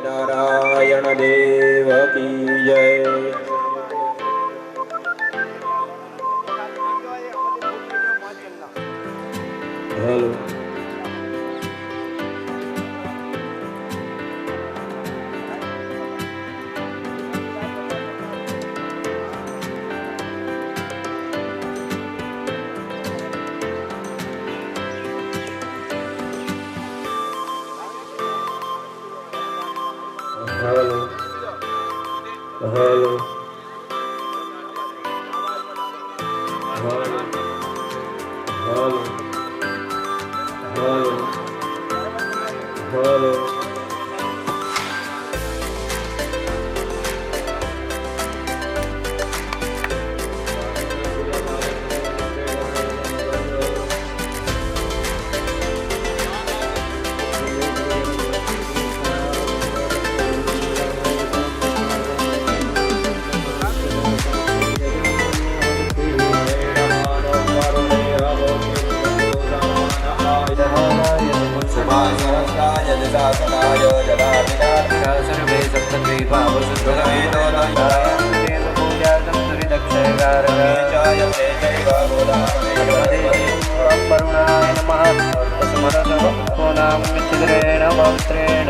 नारायण देव की जय। Hello hello hello hello hello hello hello सर्वे परुणाय नमः स्मरसमोनामिच्छिद्रेण पवित्रेण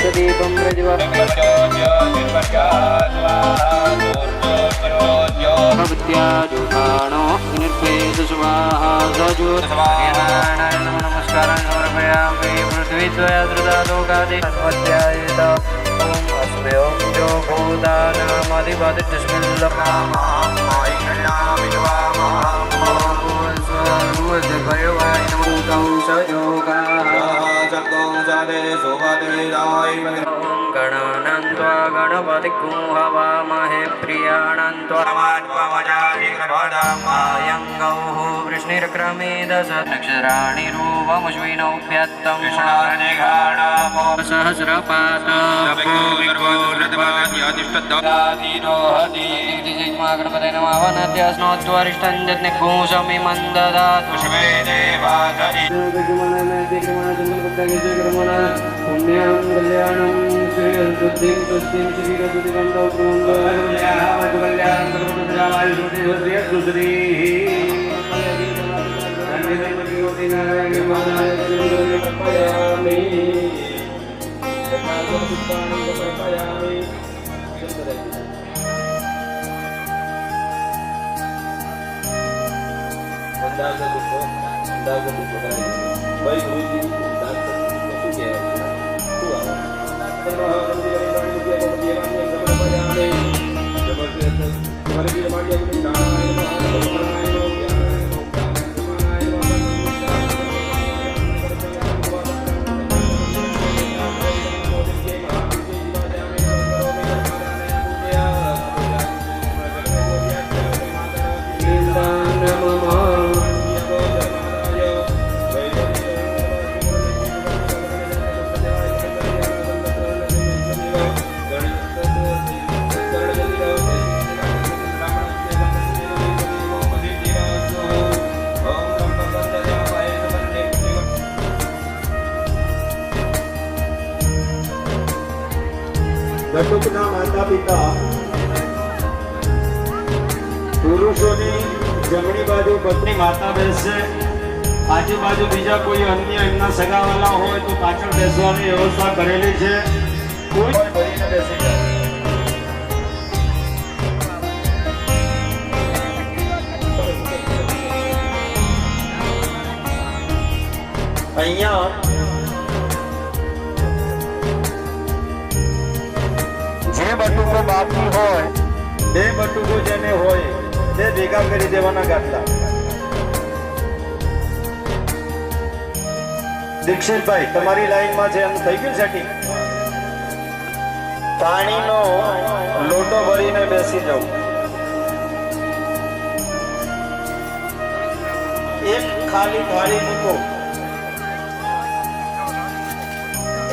शुद्धीपं प्रज्वलत्याजुषाणो निर्भेद स्वाहा सजुर्नारायणाय नमो नमस्कारं समर्पयामि पृथ्वीद्वयदृतालोकादिध्यायेत ॐ अस्म्यो जो गणानन्त्वा गणपतिं हवामहे प्रियाणन्त्वायं गौः वृष्णिर्क्रमेदशनक्षराणि रूपमश्विनोऽभ्यत्तं सहस्रपात गणपते नमः वनद्यस्नोद्वरिष्ठं जज्ञघूषमि मन्ददातु पुण्यं कल्याणं श्रीहरिशुद्धिं तुष्टिं श्रीगतुतिकण्डौ ગટુકના માતા પિતા પુરુષોની જમણી બાજુ પત્ની માતા બેસશે, આજુબાજુ બીજા કોઈ અન્ય એમના સગાવાલા હોય તો પાછળ બેસવાની વ્યવસ્થા કરેલી છે. કોઈ ભરીને બેસી જાય. અહીંયા જે બટુકો બાકી હોય બે બટુકો જેને હોય તે ભેગા કરી દેવાના ગાટલા. દીક્ષિતભાઈ તમારી લાઈનમાં છે એમ થઈ ગયું સેટિંગ? પાણીનો લોટો ભરીને બેસી જાવ. એક ખાલી થાળી મૂકો.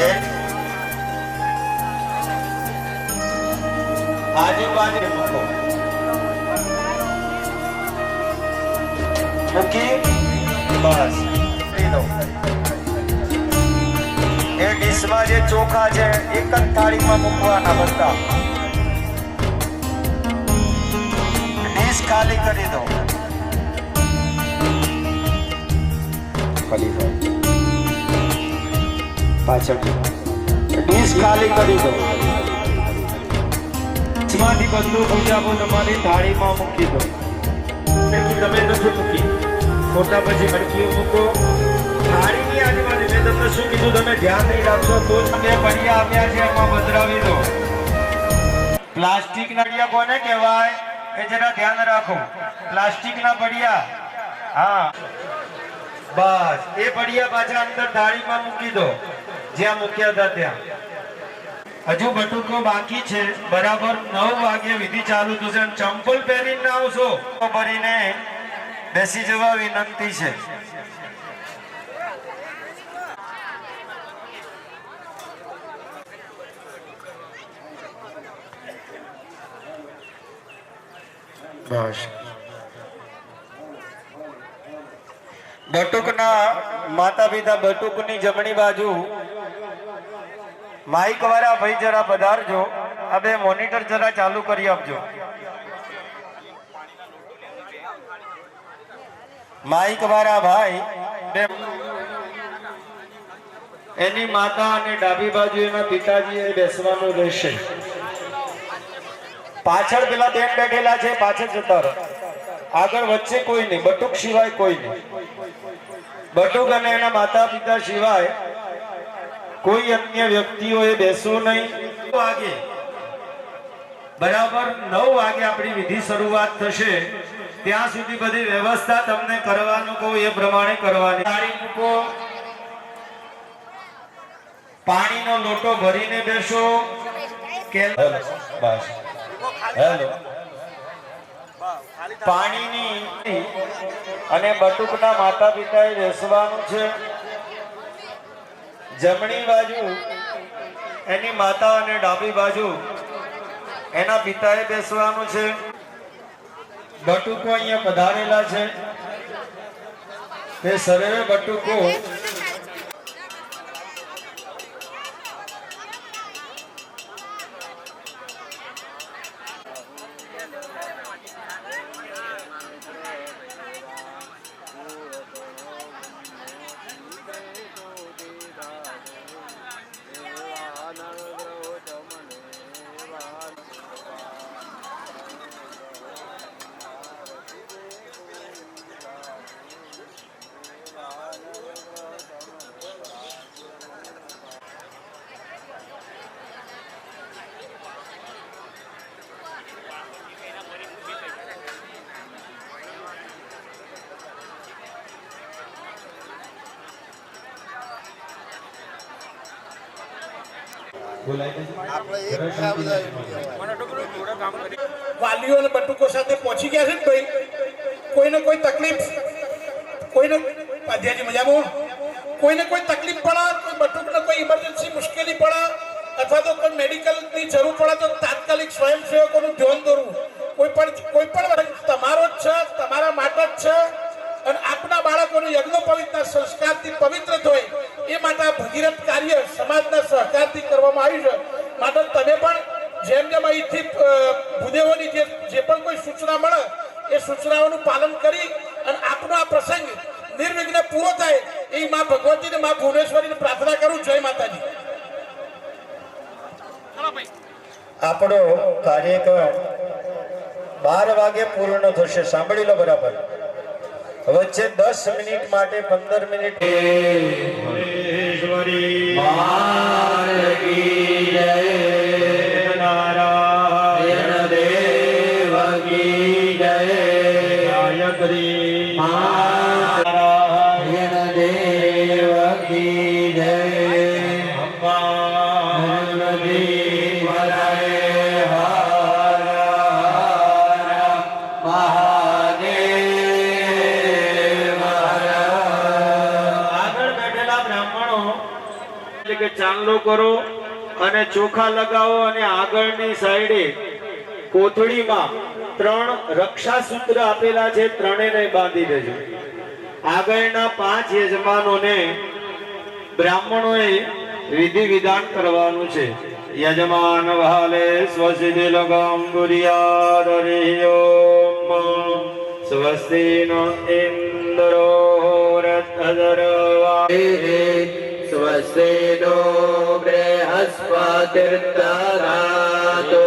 એક આજુબાજુ મૂકો. મૂકી બસ દો. ડીશમાં જે ચોખા છે એક જ થાળીમાં મૂકવાના બધા. ડીશ ખાલી કરી દો. પાછળ ડીશ ખાલી કરી દો. ડીશમાંથી બધું પૂજાપો તમારી થાળીમાં મૂકી દો. તમે નથી મૂકી, ખોટા પછી મટકીઓ મૂકો થાળીની આજુબાજુ. મેં તમને શું કીધું, તમે ધ્યાન નહીં રાખશો તો જ બે પડિયા આપ્યા છે એમાં બદલાવી દો. પ્લાસ્ટિકના પડિયા કોને કહેવાય એ જરા ધ્યાન રાખો. પ્લાસ્ટિકના પડિયા, હા બસ એ પડિયા પાછા અંદર થાળીમાં મૂકી દો જ્યાં મૂક્યા હતા ત્યાં. હજુ બટુકો બાકી છે. બરાબર 9 વાગે વિધિ ચાલુ થશે. ચંપલ પહેરીને ના આવશો તો ભરીને બેસી જવા વિનંતી છે. બસ બટુકના માતા પિતા બટુકની જમણી બાજુ માઇક વાળા ભાઈ જરા પધારજો. આ બે મોનિટર જરા ચાલુ કરી આપજો. માઇક વાળા ભાઈ બે, એની માતા અને ડાબી બાજુ એના પિતાજી એ બેસવાનું રહેશે. પાછળ પેલા બેન બેઠેલા છે, પાછળ જતા રહો. આગળ વચ્ચે કોઈ નહીં, બટુક સિવાય કોઈ નહીં. બટુક અને એના માતા પિતા સિવાય કોઈ અન્ય વ્યક્તિઓએ બેસવું નહીં. વાગે બરાબર 9 વાગે આપણી વિધિ શરૂઆત થશે. ત્યાં સુધી બધી વ્યવસ્થા તમને કરવાનું કહું એ પ્રમાણે કરવાની. થાળી મૂકો, પાણીનો લોટો ભરીને બેસો. બસ હેલો. પાણીની અને બટુકના માતા પિતાએ બેસવાનું છે. જમણી બાજુ એની માતા અને ડાબી બાજુ એના પિતાએ બેસવાનું છે. બટુકો અહીંયા પધારેલા છે તે સર્વે બટુકો વાલીઓ અને બટુકો સાથે પહોંચી ગયા છે ને ભાઈ. કોઈને કોઈ તકલીફ, કોઈને પાધ્યાજી મજામાં, કોઈને કોઈ તકલીફ પડે, કોઈ બટુકને કોઈ ઇમરજન્સી મુશ્કેલી પડે અથવા તો કોઈ મેડિકલની જરૂર પડે તો તાત્કાલિક સ્વયંસેવકોનું ધ્યાન દોરવું. કોઈ પણ તમારો જ છે, તમારા માટે જ છે અને આપના બાળકોનું યજ્ઞોપવિતના સંસ્કારથી પવિત્ર થાય એ માટે આ ભગીરથ કાર્ય સમાજના સહકારથી કરવામાં આવ્યું છે. માટે તમે પણ જેમ જેમ અહીંથી ભૂદેવોની જે પણ કોઈ સૂચના મળે એ સૂચનાઓનું પાલન કરી અને આપનો આ પ્રસંગ નિર્વિઘ્ન પૂરો થાય એ માં ભગવતીને માં ભુવનેશ્વરીને પ્રાર્થના કરું. જય માતાજી. આપણો કાર્યક્રમ 12 વાગે પૂર્ણ થશે. સાંભળી લો બરાબર. વચ્ચે 10 મિનિટ માટે 15 મિનિટ નારાયણ દેવ કી જય. નારાયણ દેવ કી જય. ચાંદલો કરો અને ચોખા લગાવો અને આગળની સાઈડે કોથળીમાં 3 રક્ષાસૂત્ર આપેલા છે, ત્રણેયને બાંધી દેજો. આગળના 5 યજમાનોને બ્રાહ્મણોએ વિધિ વિધાન કરવાનું છે. યજમાન વાલે સ્વસ્તિ લગમ ગુરિયાદ હરિ ઓમ. સ્વસ્તિ નો ઇન્દ્રો રથધરવા સ્વસ્તિ નો બૃહસ્પતિર્દધાતુ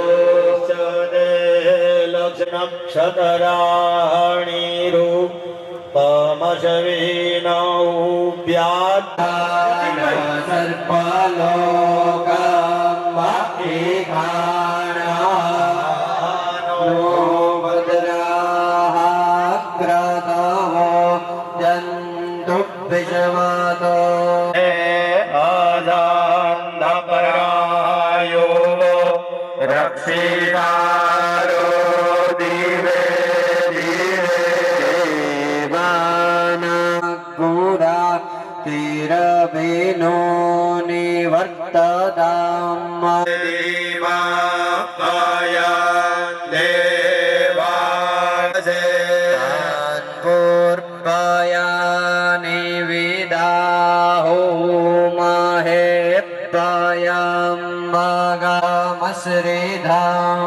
લક્ષરાણી રૂપમશવિનૌભ્યાત્ સર્પલોકમ ભક્તિઘાણો ભદ્રાઃ ક્રતવો જંતુ વિશ્વતો રક્ષિતારો દિવે દેવાનાગુરા તિરભિનો નિવર્તતામ પૂર્વયાનિ વિદાહો મહેભ્યં ભગમશ્રીધામ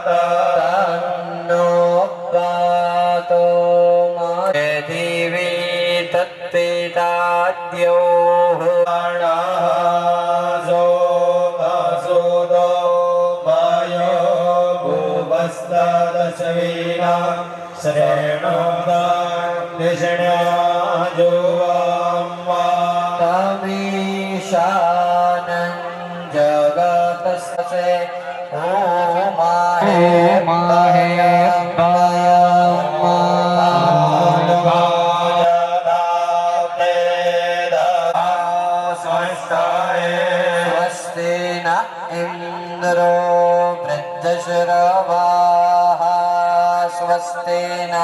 તન્નો દિવી તત્પિતાદ્યોઃ તમીશાનં જગતસ્ય સ્વસ્તિ ન ઇન્દ્રો વૃદ્ધશ્રવાઃ સ્વસ્તિ નઃ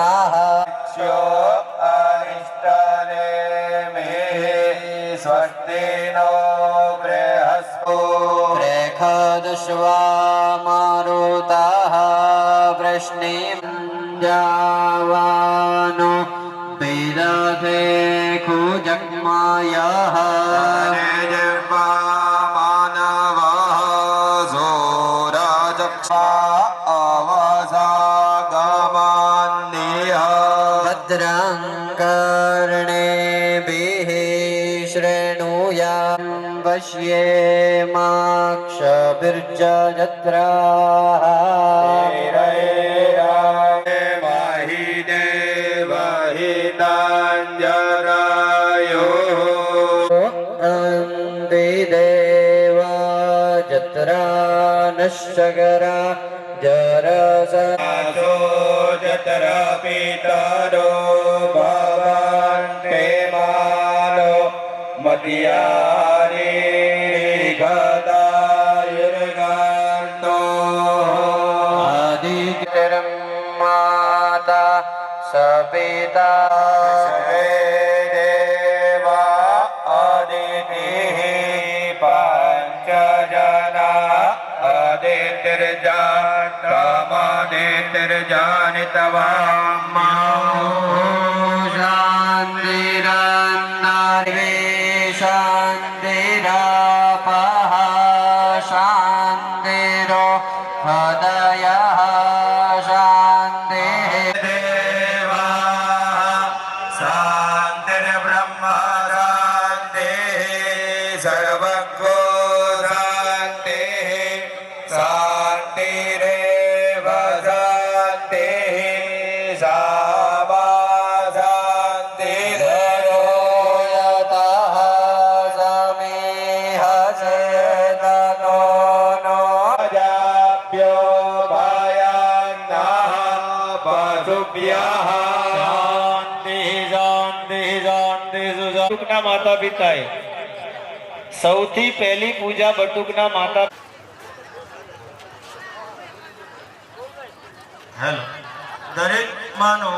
પ્રેખદશ્વામારુતઃ વૃષ્ણિમંજાવાનો વિદધે ખુજગ્માયઃ ભદ્રં કર્ણેભિઃ શૃણુયામ પશ્યેમાક્ષભિર્જત્રાઃ દેવા જત્રા નશ્ચગરા જરસ જતરા પિતરો ભવન્તે માનો મતિયારી ગદાયુર્ગંતો આદિત્યરમ માતા સપિતા દેવા આદિતિ પંચજના શાંતિરાપઃ શાંતિરો હૃદય શાંતિ બટુકના માતા પિતાએ સૌથી પહેલી પૂજા બટુકના માતા હેલો દરેક માનો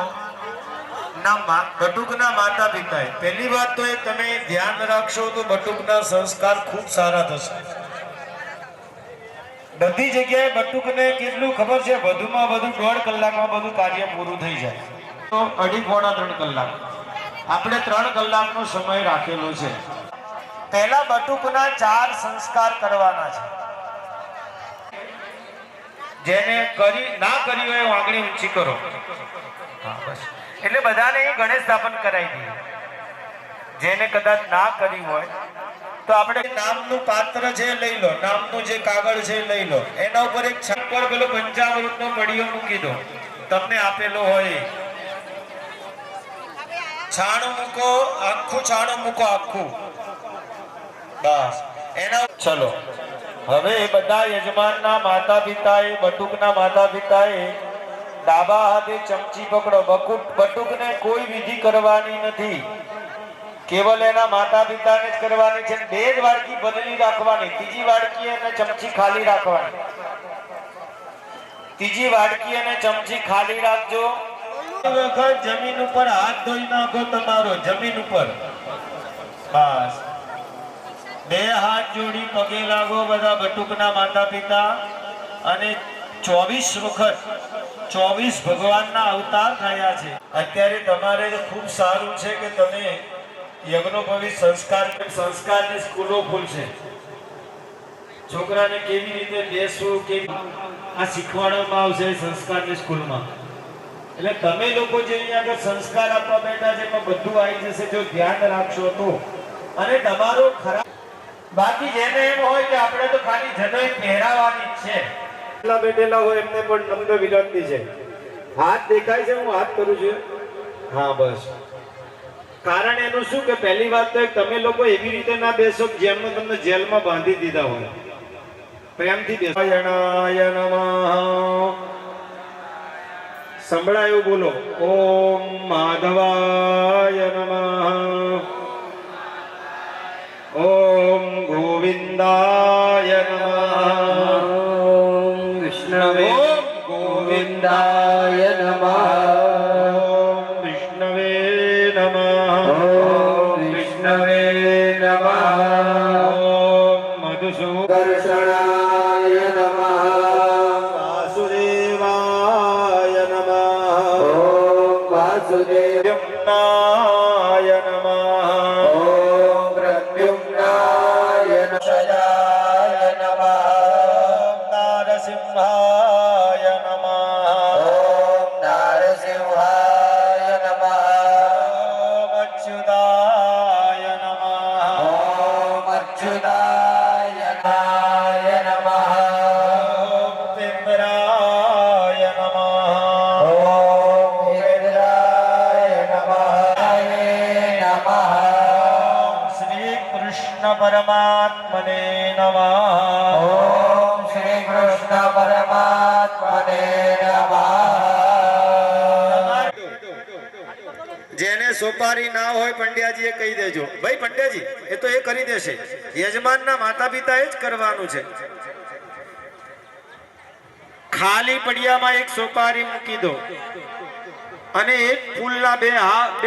બટુકના માતા પિતાએ પહેલી વાત તો એ તમે ધ્યાન રાખશો તો બટુકના સંસ્કાર ખૂબ સારા થશે. બધી જગ્યાએ બટુકને કેટલું ખબર છે, વધુમાં વધુ 1.5 કલાકમાં બધું કાર્ય પૂરું થઈ જાય. તો 2.5-3 કલાક, આપણે 3 કલાકનો સમય રાખેલો છે. પહેલા બટુકના 4 સંસ્કાર કરવાના છે. જેને ના કરી હોય આંગળી ઊંચી કરો. હા બસ, એટલે બધાને ગણેશ સ્થાપન કરાવી દઈએ. જેને કદાચ ના કરી હોય તો આપણે નામનું પાત્ર છે લઈ લો, નામનું જે કાગળ છે લઈ લો, એના ઉપર એક છપ્પર પેલો પંચામૃતનો મડિયો મૂકી દો, તમને આપેલો હોય. છાણું મૂકો, આખું છાણું મૂકો, આખું. બસ એના ચલો. હવે એ બધા યજમાનના માતા પિતાએ, બટુકના માતા પિતાએ ડાબા હાથે ચમચી પકડો. બટુકને કોઈ વિધિ કરવાની નથી, કેવલ એના માતા પિતાને જ કરવાની છે. 2 જ વાડકી બદલી રાખવાની, ત્રીજી વાડકી અને ચમચી ખાલી રાખવાની. ત્રીજી વાડકી અને ચમચી ખાલી રાખજો. વખત જમીન ઉપર હાથ ધોઈ નાખો તમારો, જમીન ઉપર. બસ 2 હાથ જોડી પગે લાગો બધા બટુકના માતા પિતા. અને 24 વખત 24 ભગવાનના અવતાર થયા છે. અત્યારે તમારે ખૂબ સારું છે કે તમે યજ્ઞોપવિત સંસ્કારની સ્કૂલો ખુલશે. છોકરાને કેવી રીતે બેસવું, કેવી આ શીખવાડવામાં આવશે સંસ્કારની સ્કૂલમાં. એટલે તમે લોકો જે અહીંયા આગળ સંસ્કાર આપવા બેઠા છે એમાં બધું આવી જશે જો ધ્યાન રાખશો તો. અને તમારો ખરાબ બાકી જેને એમ હોય કે આપણે તો ખાલી જનોઈ પહેરાવાની જ છે, એટલા બેઠેલા હોય એમને પણ નમ્ર વિનંતી છે. હાથ દેખાય છે, હું હાથ કરું છું. હા બસ. કારણ એનું શું કે પહેલી વાત તો તમે લોકો એવી રીતે ના બેસો જેમને તમને જેલમાં બાંધી દીધા હોય. પ્રેમથી બેસો. નારાયણાય નમઃ. સંભળાય એવું બોલો. ઓમ માધવાય નમઃ. ઓમ ગોવિંદાય નમઃ. ઓમ વિષ્ણવે ગોવિંદાય નમઃ. ઓમ વિષ્ણવે નમઃ. ઓમ વિષ્ણવે નમઃ. ઓમ મધુસૂદનાય નમઃ. વાસુદેવાય નમઃ. ઓમ વાસુદેવ નાય નમઃ. ઓમ પ્રદ્યુમ્નાય નમઃ. નારસિંહાય નમઃ. ઓમ નારસિંહાય નમઃ. ઓમ અચ્યુતાય નમઃ. ઓમ અચ્યુતાય નમઃ. ઓમ ઇન્દ્રાય નમઃ. ઓમ ઇન્દ્રાય નમઃ. ઓમ શ્રી કૃષ્ણ પરમાત્મને નમઃ. ઓમ શ્રી કૃષ્ણ પરમાત્મને નમઃ. જેને સોપારી ના હોય પંડ્યાજીએ કહી દેજો. ભાઈ પંડ્યાજી એ તો એ કરી દેશે. યજમાનના માતા પિતા એ જ કરવાનું છે. ખાલી પડિયામાં એક સોપારી મૂકી દો અને એક ફૂલના 2 હાથ.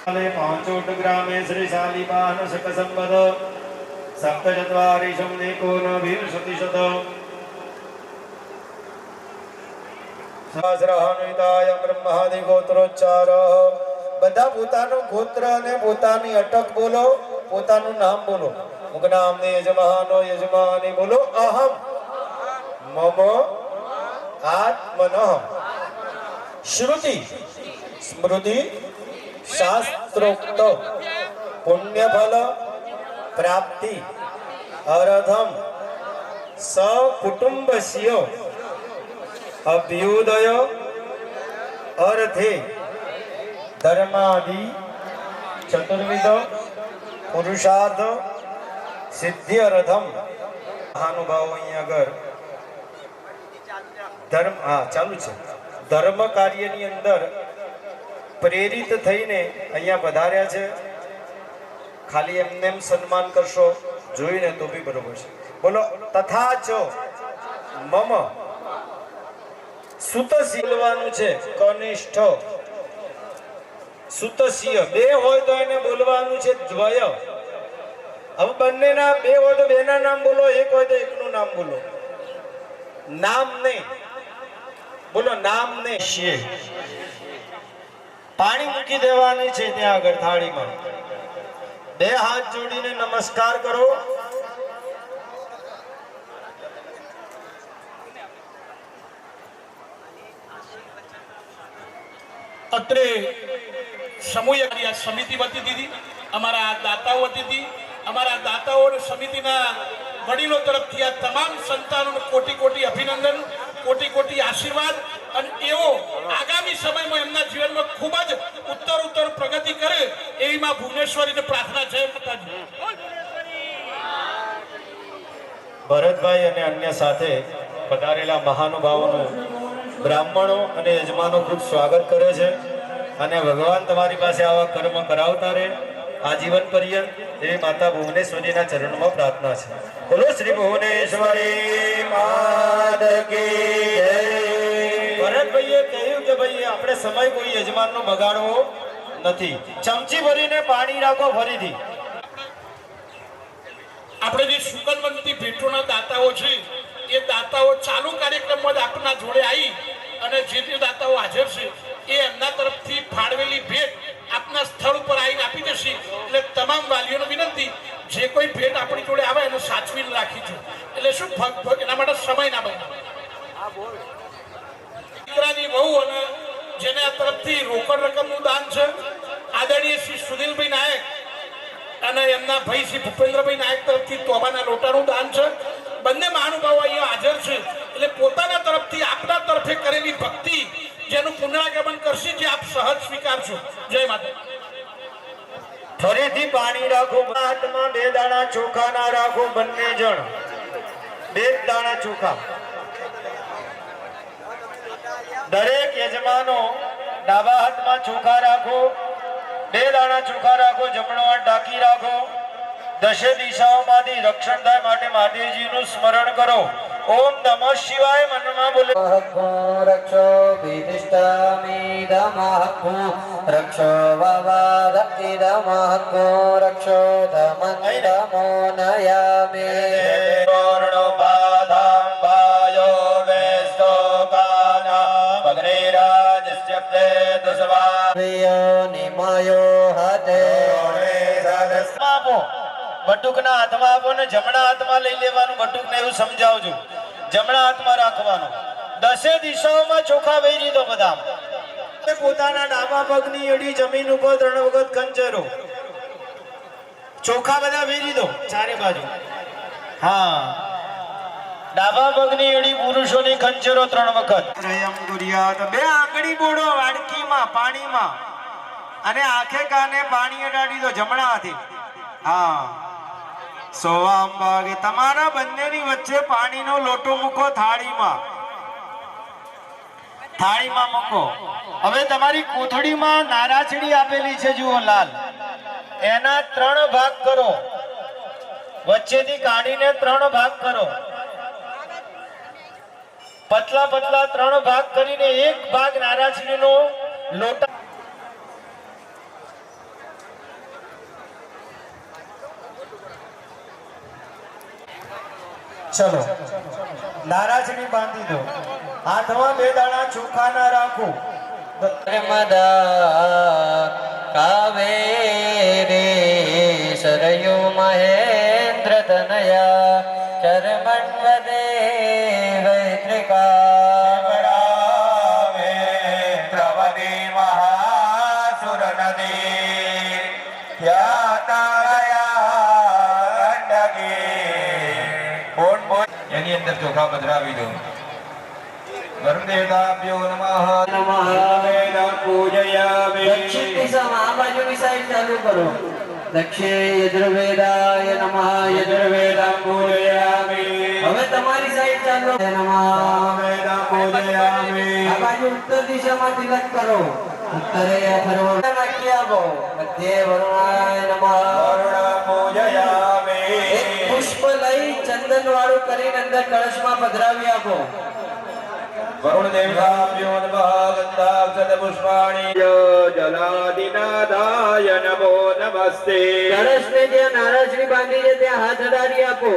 પાંચોટ ગ્રામે શ્રી શાલિપાન શક સંવદ સપ્તચત્વારિશમ એકોન વિંશતિશત સહસ્રહાનુતાય બ્રહ્માદિ ગોત્રોચ્ચાર બધા પોતાનું ગોત્ર અને પોતાની અટક બોલો, પોતાનું નામ બોલો. મુખનામ ને યજમાનો યજમાની બોલો. અહમ મમ આત્મનઃ શ્રુતિ સ્મૃતિ શાસ્ત્રોક્ત પુણ્યફલ પ્રાપ્તિ અરધમ સકુટુંબસ્ય અભ્યુદય અર્થે ધર્માદિ ચતુર્વિધ પુરુષાર્થ સિદ્ધિ અર્થમ. મહાનુભાવો અહીંયા આગળ ધર્મ ચાલુ છે. ધર્મ કાર્યની અંદર પ્રેરિત થઈને અહીંયા પધાર્યા છે. ખાલી એમને એમ સન્માન કરશો જોઈને તો બી બરોબર છે. બોલો તથા ચ મમ સુતશીલવાનું છે. કનિષ્ઠ સુતશીય બે હોય તો એને બોલવાનું છે દ્વય. હવે બંનેના બે હોય તો બેના નામ બોલો, એક હોય તો એકનું નામ બોલો. નામ નહીં બોલો, નામ નહીં. પાણી મૂકી દેવાની છે ત્યાં આગળ થાળીમાં. બે હાથ જોડીને નમસ્કાર કરો. અત્રે સમૂહ સમિતિ વતીથી અમારા દાતાઓ વતીથી અમારા દાતાઓ અને સમિતિના વડીલો તરફથી આ તમામ સંતાનોને કોટી કોટી અભિનંદન, કોટી કોટી આશીર્વાદ. અને એવો આગામી સમયમાં એમના જીવનમાં ખૂબ જ ઉત્તર પ્રગતિ કરે એવી માં ભુવનેશ્વરીને પ્રાર્થના છે. ભરતભાઈ અને અન્ય સાથે પધારેલા મહાનુભાવોનું બ્રાહ્મણો અને યજમાનો ખૂબ સ્વાગત કરે છે. અને ભગવાન તમારી પાસે આવા કર્મ કરાવતા રહે આજીવન પર્યંત એવી માતા ભુવનેશ્વરીના ચરણમાં પ્રાર્થના છે. બોલો શ્રી ભુવનેશ્વરી માત કી જય. ભરતભાઈએ કહ્યું કે ભાઈ આપણે સમય કોઈ યજમાનનો બગાડવો નથી. ચમચી ભરીને પાણી રાખો ફરીથી. આપણે જે શુકનવંતી ભેટોના દાતાઓ છે એ દાતાઓ ચાલુ કાર્યક્રમમાં જ આપના જોડે આવી અને જે તે દાતાઓ હાજર છે એ એમના તરફથી ફાળવેલી ભેટ આપના સ્થળ ઉપર આવીને આપી દેશે. એટલે તમામ વાલીઓને વિનંતી, જે કોઈ ભેટ આપણી જોડે આવે એને સાચવીને રાખીશું. એટલે શું એના માટે સમય ના બને. દીકરાની વહુ અને જેને આ તરફથી રોકડ રકમનું દાન છે આદરણીય શ્રી સુનિલભાઈ નાયક અને એમના ભાઈ શ્રી ભૂપેન્દ્રભાઈ નાયક તરફથી તોબાના લોટાનું દાન છે. બંને મહાનુભાવો અહીંયા હાજર છે. એટલે પોતાના તરફથી આપના તરફે કરેલી ભક્તિ જેનું પુનરાગમન કરશે, જે આપ સહજ સ્વીકારશો. જય માતા. ફરીથી પાણી રાખો. હાથમાં 2 દાણા ચોખા ના રાખો. બંને જણ 2 દાણા ચોખા. દરેક યજમાનો ડાબા હાથમાં ચોખા રાખો. 2 દાણા ચોખા રાખો. જમણો હાથ ઢાંકી રાખો. દશે દિશાઓમાંથી રક્ષણ થાય માટે મહાદેવજીનું સ્મરણ કરો. ઓમ નમઃ શિવાય. મનમાં બોલે રક્ષો વિધિષ્ઠામિદમહત્વો રક્ષો વવાદિદમહત્વો રક્ષો ધમંતમો નયામે. વર્ણો બાધામ પાયો વેસ્તો કાના પગ્રેરાજસ્ય પ્રેતસવા નિમયો હતે આપો. બટુકના હાથમાં આપો ને જમણા હાથમાં લઈ લેવાનું. બટુકને એવું સમજાવજો. જમણા હાથમાં રાખવાનું. 10 દિશાઓમાં ચોખા વેરી દો. બધા પોતાના ડાબા પગની એડી જમીન ઉપર 3 વખત ખંચરો. ચોખા બધા વેરી દો ચારે બાજુ. હા, ડાબા પગની એડી પુરુષોની ખંચરો 3 વખત. ત્રયમ ગુરિયાત. 2 આંગળી બોડો વાડકીમાં પાણીમાં અને આંખે કાને પાણી અડાડી દો જમણા હાથે. હા, સોવામ ભાગે તમારા બંનેની વચ્ચે પાણીનો લોટો મૂકો. થાળીમાં મૂકો. હવે તમારી કોથળીમાં નારાચડી આપેલી છે જુઓ લાલ, એના 3 ભાગ કરો. વચ્ચેથી કાઢીને 3 ભાગ કરો. પતલા પતલા 3 ભાગ કરીને એક ભાગ નારાચડીનો લોટા ચલો નારાજની બાંધી દો હાથમાં 2 દાણા ચોખા ના રાખો નર્મદા કાવેરી સરયુ મહેન્દ્ર તનયા ચરમન્વદે વૈત્રિકા દ્રવદી મહાસુર નદી એની અંદર ચોખા પધરાવી દો વરુણદેવતાભ્યો નમઃ નમઃ. વેદા પૂજયામિ દક્ષિણ દિશામાં આ બાજુની સાઈડ ચાલુ કરો. દક્ષિણે યજુર્વેદાય નમઃ યજુર્વેદં પૂજયામિ હવે તમારી સાઈડ ચાલો નમઃ. વેદા પૂજયામિ આ બાજુ ઉત્તર દિશામાં તિલક કરો. ઉત્તરે અથર્વ નાખી આપો. મધ્યે વરુણાય નમઃ. વરુણ પૂજયામિ એક પુષ્પ લઈ ચંદન વાળું કરીને અંદર કળશમાં પધરાવી આપો. વરુણ દેવતાભ્યો નમઃ ગંધાક્ષત પુષ્પાણિ જલાદિનાથાય નમો નમસ્તે કળશને જ્યાં નારાજની બાંધી છે ત્યાં હાથ અડાડી આપો.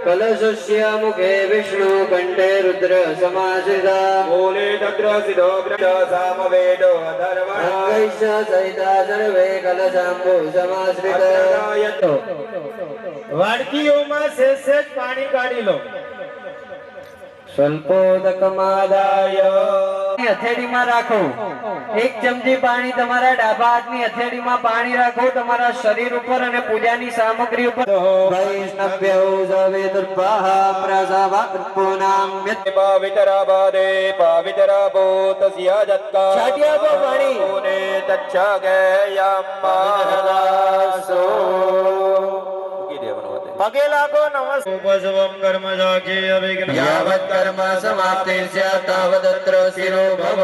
કલશસ્ય મુખે વિષ્ણુ કંઠે રુદ્ર સમાશ્રિતા મૂલે તત્ર સિદ્ધો બ્રહ્મ સામવેદો અધર્વણઃ અંગૈશ્ચ સહિતા સર્વે કલશાંબુ સમાશ્રિતા. વાડકીઓમાં સેજ પાણી કાઢી લો સ્વલ્પોદકમાદાય હથેળીમાં રાખો. 1 ચમચી પાણી તમારા ડાબા હાથની હથેળીમાં પાણી રાખો તમારા શરીર ઉપર અને પૂજાની સામગ્રી ઉપર. વૈષ્ણવ્યો સવેદુર્ભાહ પ્રસાવાકૃપોનામ્યત પવિતરાબાદે પવિતરાબો તસ્ય જત્કા છાંટી આપો પાણી. ઓને તચ્છાગયમ્માસો પગે લાગો નમસ્તે કર્મ સાખી અવિઘ્ન યાવત કર્મ સમાપ્તિ સ્યાત તાવદત્ર શિરો ભવ.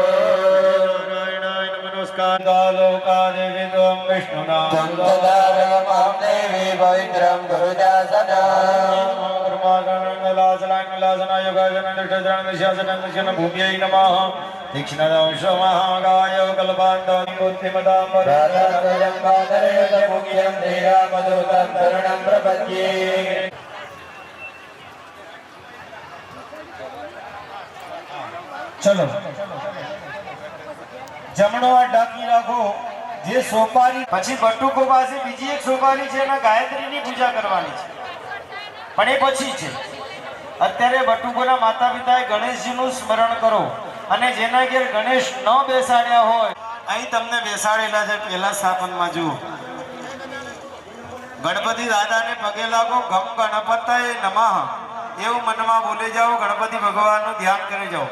નારાયણાય નમસ્કાર લોકાદેવી ત્વં વિષ્ણુના સંતદારમાં દેવી પવિત્રં ચલો જમણો હાથ ઢાંકી રાખો. જે સોપારી પછી બટુકો પાસે બીજી એક સોપારી છે એમાં ગાયત્રીની પૂજા કરવાની છે પણ એ પછી છે. અત્યારે બટુકોના માતા પિતાએ ગણેશજીનું સ્મરણ કરો અને જેના ઘેર ગણેશ ન બેસાડ્યા હોય અહીં તમને બેસાડેલા છે પહેલા સ્થાપનમાં જુઓ. ગણપતિ દાદાને પગે લાગો. ગમ ગણપતય નમઃ એવું મનમાં બોલી જાઓ. ગણપતિ ભગવાનનું ધ્યાન કરી જાઓ.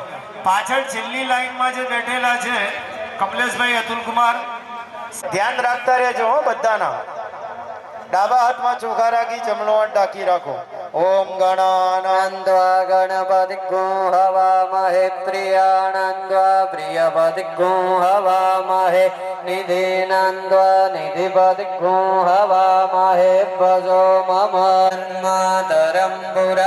પાછળ છેલ્લી લાઈનમાં જે બેઠેલા છે કમલેશભાઈ અતુલકુમાર ધ્યાન રાખતા રહેજો હો બધાના. ડાબા હાથમાં ચોખા રાખી જમણો હાથ ઢાંકી રાખો. ઓમ ગણાનંદ્વા ગણપતિગો હવામહે પ્રિયાનંદ્વા પ્રિયપતિગો હવામહે નિધિનંદ્વા નિધિપતિગો હવામહે ભજો મમ માતરં પુરઃ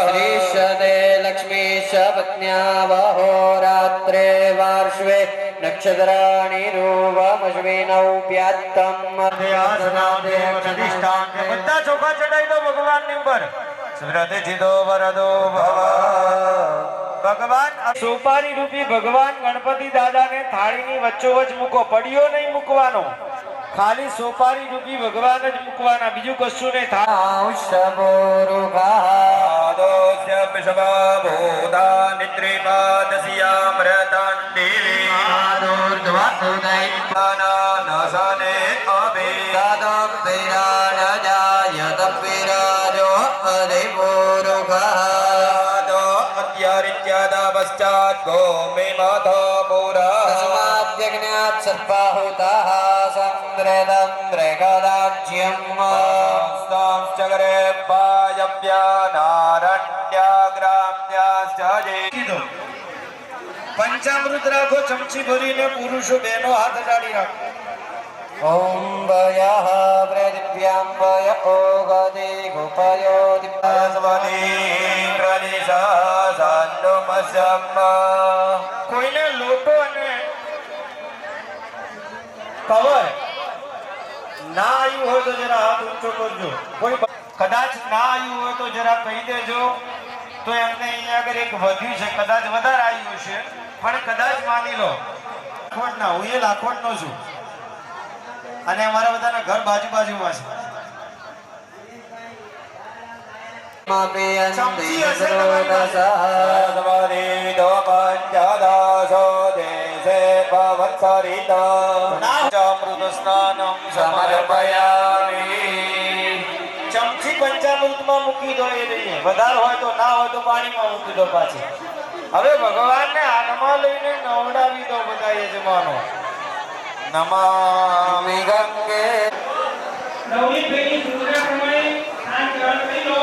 શ્રીષદે લક્ષ્મીશ પત્ન્યા વહોરાત્રે વાર્ષ્વે નક્ષત્રાણી રૂપમશ્વિનૌ પ્યાત્તમ બધા ચોખા ચડાઈ દો ભગવાનની ઉપર. સ્મૃતિજીતો વરદો ભવ. ભગવાન સોપારી રૂપી ભગવાન ગણપતિ દાદાને થાળીની વચ્ચોવચ મૂકો. પડ્યો નહીં મૂકવાનો. ખાલી સોપારી રૂપી ભગવાન જ મૂકવાના. બીજું કશું નહીં. पश्चात गोमे तस्माद्यज्ञात् सर्पाहुताः सन्द्रेदं मृगदाज्यम् चक्रे पायव्यानारण्याग्राम्याश्चये पंचामृत રાખો. ચમચી ભરીને પુરુષો બહેનો હાથ અડાડી રાખો. ॐ वयः पृथिव्यां वय ओगदे गोपयो કોઈને લોટો અને કવર ના આવ્યું હોય તો જરા હાથ ઊંચો કરજો. કોઈ કદાચ ના આવ્યું હોય તો જરા કહી દેજો, તો એમને અહીંયા આગળ એક વધ્યું છે, કદાચ વધારે આવ્યું છે, પણ કદાચ માની લો લાખવડના, હું એ લાખવડનો છું અને અમારા બધાના ઘર બાજુમાં છે. ચમચી હશે તમારી પાસે. ચમચી પંચામૃતમાં મૂકી દો, એ લઈએ, વધારે હોય તો, ના હોય તો પાણીમાં મૂકી દો પાછી. હવે ભગવાનને હાથમાં લઈને નવડાવી દો બધા યજમાનો. નમામિ ગંગે. નવની પેલી સૂચના પ્રમાણે સ્નાન ગ્રહણ કરી લો.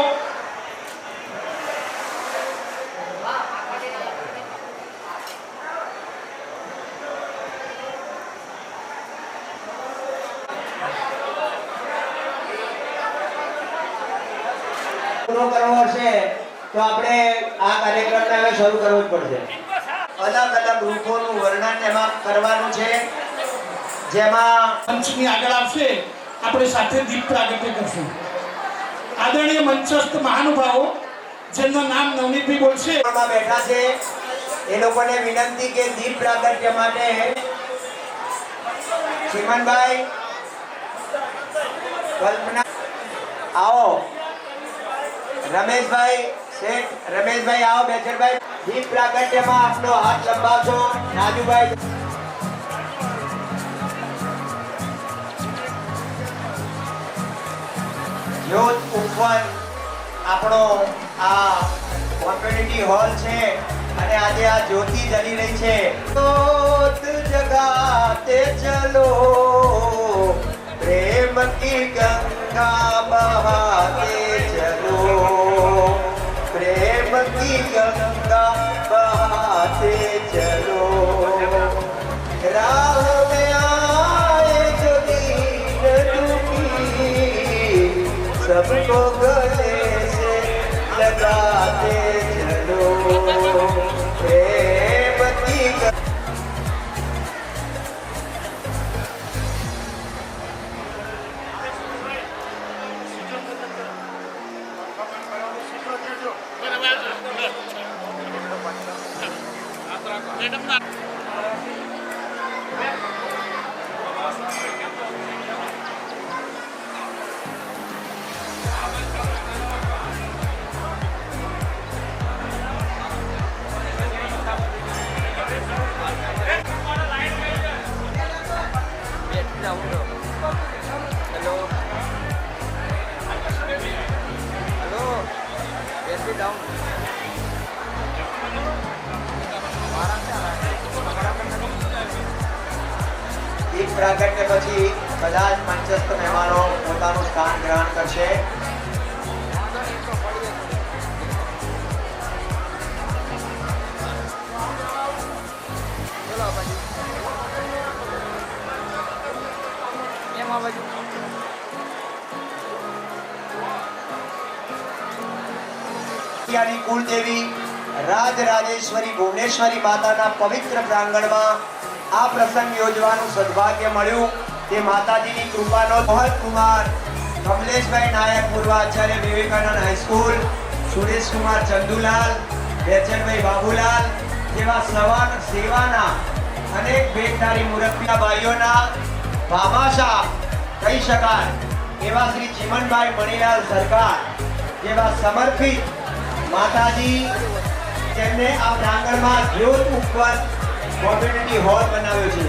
પૂરો કરવો હશે તો આપણે આ કાર્યક્રમને હવે શરૂ કરવો જ પડશે. અલગ અલગ રૂપોનું વર્ણન એમાં કરવાનું છે, જેમાં મંચની આગળ આવશે, આપણે સાથે દીપ પ્રાગટ્ય કરશું. આદરણીય મંચસ્થ મહાનુભાવો જેમનું નામ નવનીતભાઈ બોલશે, માં બેઠા છે, એ લોકોને વિનંતી કે દીપ પ્રાગટ્ય માટે ચીમનભાઈ, કલ્પના, આવો. રમેશભાઈ શેઠ, રમેશભાઈ આવો. બેચરભાઈ, દીપ પ્રાગટ્યમાં આપનો હાથ લંબાવશો. રાજુભાઈ, જ્યોત ઉપવન આપણો આ કોમ્યુનિટી હોલ છે અને આજે આ જ્યોતિ જલી રહી છે. જ્યોત જગાતે ચલો, પ્રેમ કી ગંગા બહાતે ચલો, પ્રેમ કી ગંગા બહાતે ચલો, રાહ में आए जो दीन दुखी, सबको गले से लगाते चलो, प्रेम की દીપ પ્રાગટ્ય પછી બધા જ મંચસ્થ મહેમાનો પોતાનું સ્થાન ગ્રહણ કરશે. કુળદેવી રાજરાજેશ્વરી ભુવનેશ્વરી માતાના પવિત્ર પ્રાંગણમાં આ પ્રસંગ યોજવાનું સદભાગ્ય મળ્યું. તે માતાજીની કૃપાનો. મોહન કુમાર, કમલેશભાઈ નાયક, પૂર્વ આચાર્ય વિવેકાનંદ હાઈસ્કૂલ, સુરેશ કુમાર ચંદુલાલ, બેચરભાઈ બાબુલાલ જેવા સેવાના અનેક ભેટધારી મુરબ્બીયા ભાઈઓના ભામાશા કહી શકાય એવા શ્રી ચીમનભાઈ મણીલાલ સરકાર જેવા સમર્પિત માતાજી, જેમને આ પ્રાંગણમાં જ્યોત ઉપવન કોમ્યુનિટી હોલ બનાવ્યો છે,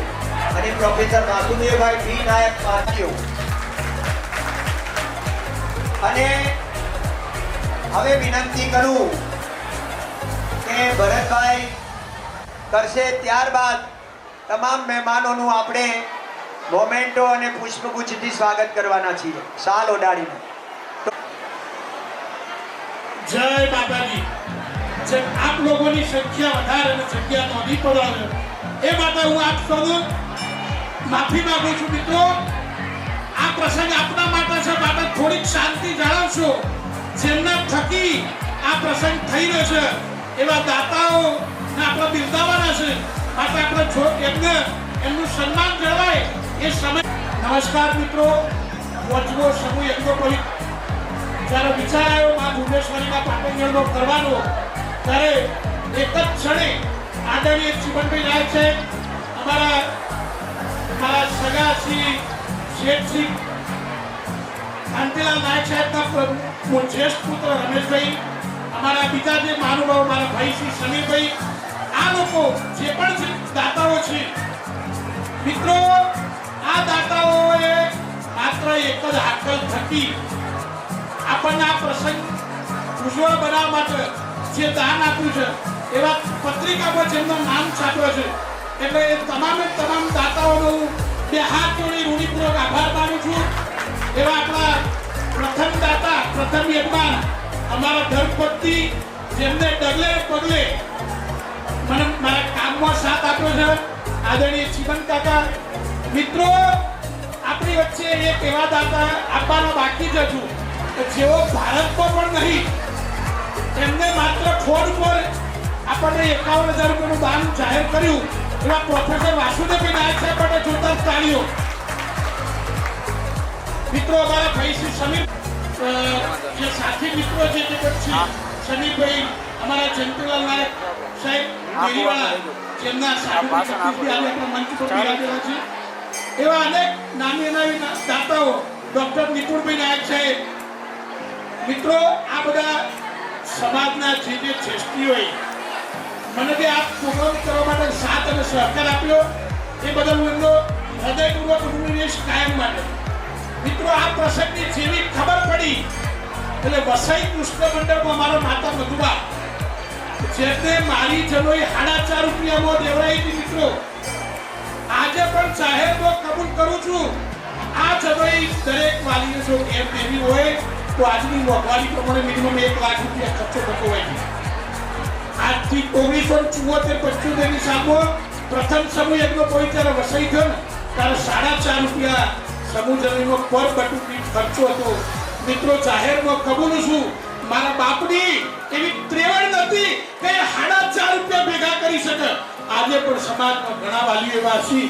અને પ્રોફેસર વાસુદેવભાઈ બી નાયક પાટીઓ. અને હવે વિનંતી કરું કે ભરતભાઈ કરશે, ત્યારબાદ તમામ મહેમાનોનું આપણે મોમેન્ટો અને પુષ્પગુચ્છથી સ્વાગત કરવાના છીએ, શાલ ઓઢાડીને. જય માતાજી. જેમ આપ લોકોની સંખ્યા વધારે અને જગ્યા નોંધી પડે એ માટે હું આપ સૌનો માફી માંગુ છું. મિત્રો, આ પ્રસંગ આપના માટે છે, માટે થોડીક શાંતિ જાળવશો. જેમના થકી આ પ્રસંગ થઈ રહ્યો છે એવા દાતાઓ આપણે બિરદાવવાના છે, માટે આપણે એમનું સન્માન જળવાય એ સમય. નમસ્કાર મિત્રો, વચવો સમૂહ યજ્ઞોપવિત જ્યારે વિચાર આવ્યો માં ભુવનેશ્વરીમાં પાટણગઢનો કરવાનો, ત્યારે એક જ ક્ષણે આદરણીય ચીમનભાઈ નાયક છે, મારા સગા શ્રી શેઠજી કાંતિલાલ નાયક સાહેબના જ્યેષ્ઠ પુત્ર રમેશભાઈ, અમારા બીજા જે મહાનુભાવો મારા ભાઈ શ્રી સમીરભાઈ, આ લોકો જે પણ દાતાઓ છે મિત્રો, આ દાતાઓએ માત્ર એક જ હાકલ થકી આપણને આ પ્રસંગ ઉજ્જવળ બનાવવા માટે જે દાન આપ્યું છે, એવા પત્રિકામાં જેમનું નામ છાપ્યો છે, એટલે એ તમામે તમામ દાતાઓનો હું બે હાથ જોડી ઋણીપૂર્વક આભાર માનું છું. એવા આપણા પ્રથમ દાતા, પ્રથમ યજમાન અમારા ધર્મપત્ની, જેમને ડગલે પગલે મને મારા કામમાં સાથ આપ્યો છે, આદરણીય ચીમન કાકા. મિત્રો, આપણી વચ્ચે એક એવા દાતા આપવાના બાકી જ હતું જેઓ ભારતમાં પણ નહીં, એમને માત્ર ફોન પર આપણને 51,000 રૂપિયાનું દાન જાહેર કર્યું, એવા પ્રોફેસર વાસુદેવભાઈ નાયક સાહેબ માટે જોરદાર તાળીઓ. મિત્રો, અમારા ભાઈ શ્રી સમીર, જે સાથી મિત્રો છે તે પછી સમીરભાઈ, અમારા જયંતિલાલ નાયક સાહેબ ડેરીવાળા, જેમના સાધુ આપણા મંચ પર બિરાજેલા છે, એવા અનેક નામી નામી દાતાઓ, ડોક્ટર નિપુણભાઈ નાયક સાહેબ. મિત્રો, આ બધા સમાજના જે શ્રેષ્ઠીઓએ મને જે આ પ્રોગ્રામ કરવા માટે સાથ અને સહકાર આપ્યો, એ બદલ હું એમનો હૃદયપૂર્વક ઋણી રહીશ કાયમ માટે. મિત્રો, આ પ્રસંગની જેવી ખબર પડી એટલે વસઈ કૃષ્ણ મંડળમાં મારા માતા મધુબા, જેમને મારી જનોઈ 4.5 રૂપિયામાં દેવરાઈ હતી. મિત્રો, આજે પણ જાહેરમાં કબૂલ કરું છું, આ જનોઈ દરેક વાલીને જો એમ દેવી હોય તો આજની મોંઘવારી પ્રમાણે મિનિમમ 1 લાખ રૂપિયા ખર્ચો થતો હોય છે. આજથી 1974-75 ની સાલમાં પ્રથમ સમૂહ યજ્ઞ કોઈ ત્યારે વસાઈ થયો ને, ત્યારે 4.5 રૂપિયા સમૂહ જમીનો પર બટુકી ખર્ચો હતો. મિત્રો, જાહેરમાં કબૂલું છું, મારા બાપની એવી ત્રેવડ નથી કે 4.5 રૂપિયા ભેગા કરી શકે. આજે પણ સમાજમાં ઘણા વાલીઓ એવા છે,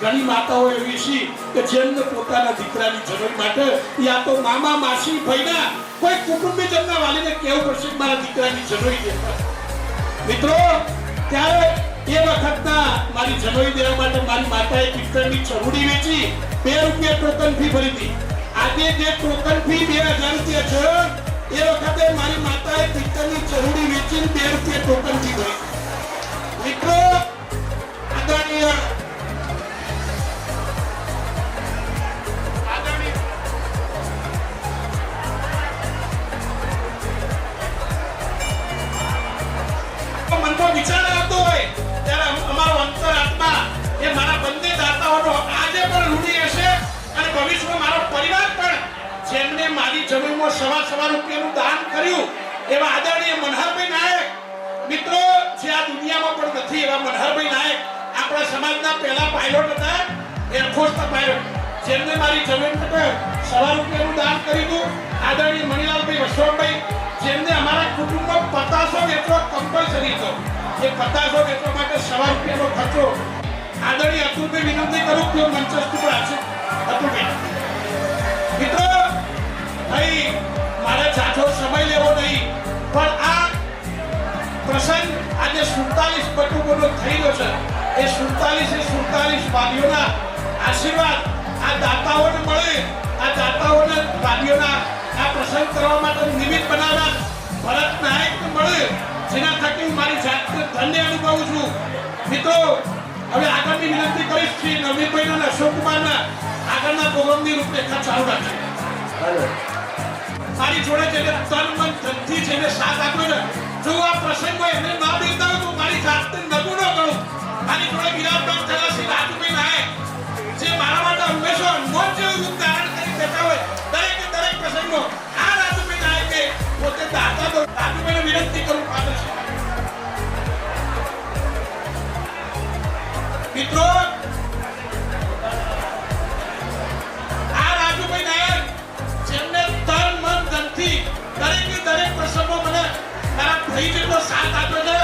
ઘણી માતાઓ એવી છે કે જેમને પોતાના દીકરાની જરૂર માટે યા તો મામા, માસી, ભાઈના કોઈ કુટુંબીજનના વાલીને કહેવું પડશે કે મારા દીકરાની જરૂરી છે. મિત્રો, ત્યારે એ વખતના મારી જનોઈ દેવા માટે મારી માતાએ પિત્તળની ચરૂડી વેચી 2 રૂપિયા ટોકન ફી ભરી હતી. આજે જે ટોકન ફી 2000 રૂપિયા છે, એ વખતે મારી માતાએ પિત્તળની ચરૂડી વેચીને 2 રૂપિયા ટોકન ફી ભરી. મિત્રો, આદરણીય મનમાં વિચાર આવતો હોય ત્યારે અમારો અંતરાત્મા એ મારા બંને દાતાઓનો આજે પણ ઋણી હશે અને ભવિષ્યમાં મારો પરિવાર પણ, જેમને મારી જમીનમાં 1.25 રૂપિયાનું દાન કર્યું, એવા આદરણીય મનહરભાઈ નાયક. મિત્રો, જે આ દુનિયામાં પણ નથી એવા મનહરભાઈ નાયક આપણા સમાજના પહેલા પાયલોટ હતા, એરફોર્સના પાયલોટ, જેમને મારી જમીન માટે 1.25 રૂપિયાનું દાન કર્યું હતું. આદરણીય મણિલાલભાઈ વસવાભાઈ, જેમને અમારા કુટુંબમાં પતાસો વેચવા કમ્પલસરી હતો, એ પતાસો વેચવા માટે 1.25 રૂપિયાનો ખર્ચો. આદરણીય અતુલભાઈ, વિનંતી કરું કે મંચસ્થ પર આવશે. અતુલભાઈ, મિત્રો, ભાઈ મારે જાજો સમય લેવો નહીં, પણ આ પ્રસંગ આજે 47 બટુકોનો થઈ ગયો છે. એ 47 વાલીઓના આશીર્વાદ આ દાતાઓને મળે, આ દાતાઓને વાલીઓના આ પ્રસંગ કરવા માટે નિમિત્ત બનાવનાર ભરત નાયકને મળે, જેના થકી હું મારી જાતને ધન્ય અનુભવું છું. મિત્રો, હવે આગળની વિનંતી કરીશ શ્રી નવીનભાઈ અને અશોકકુમારના આગળના પ્રોગ્રામની રૂપરેખા ચાલુ રાખશે. મારી જોડે જેને તન મન ધનથી જેને સાથ આપ્યો ને, જો આ પ્રસંગમાં એને ના બિરદાવું તો મારી જાતને નગુનો કરું. મારી જોડે વિરાજમાન થયેલા શ્રી રાજુભાઈ નાયક, જે મારા માટે હંમેશા અનમોલ જેવું રૂપ ધારણ કરી દેતા હોય દરેક પ્રસંગમાં, આ રાજુભાઈ નાયકે પોતે દાતા તો રાજુભાઈને વિનંતી કરું પાત્ર છે. મિત્રો, આ રાજુભાઈ નાયક, જેમને તન મન ધનથી દરેક પ્રસંગો મને મારા ભાઈ જેટલો સાથ આપ્યો છે,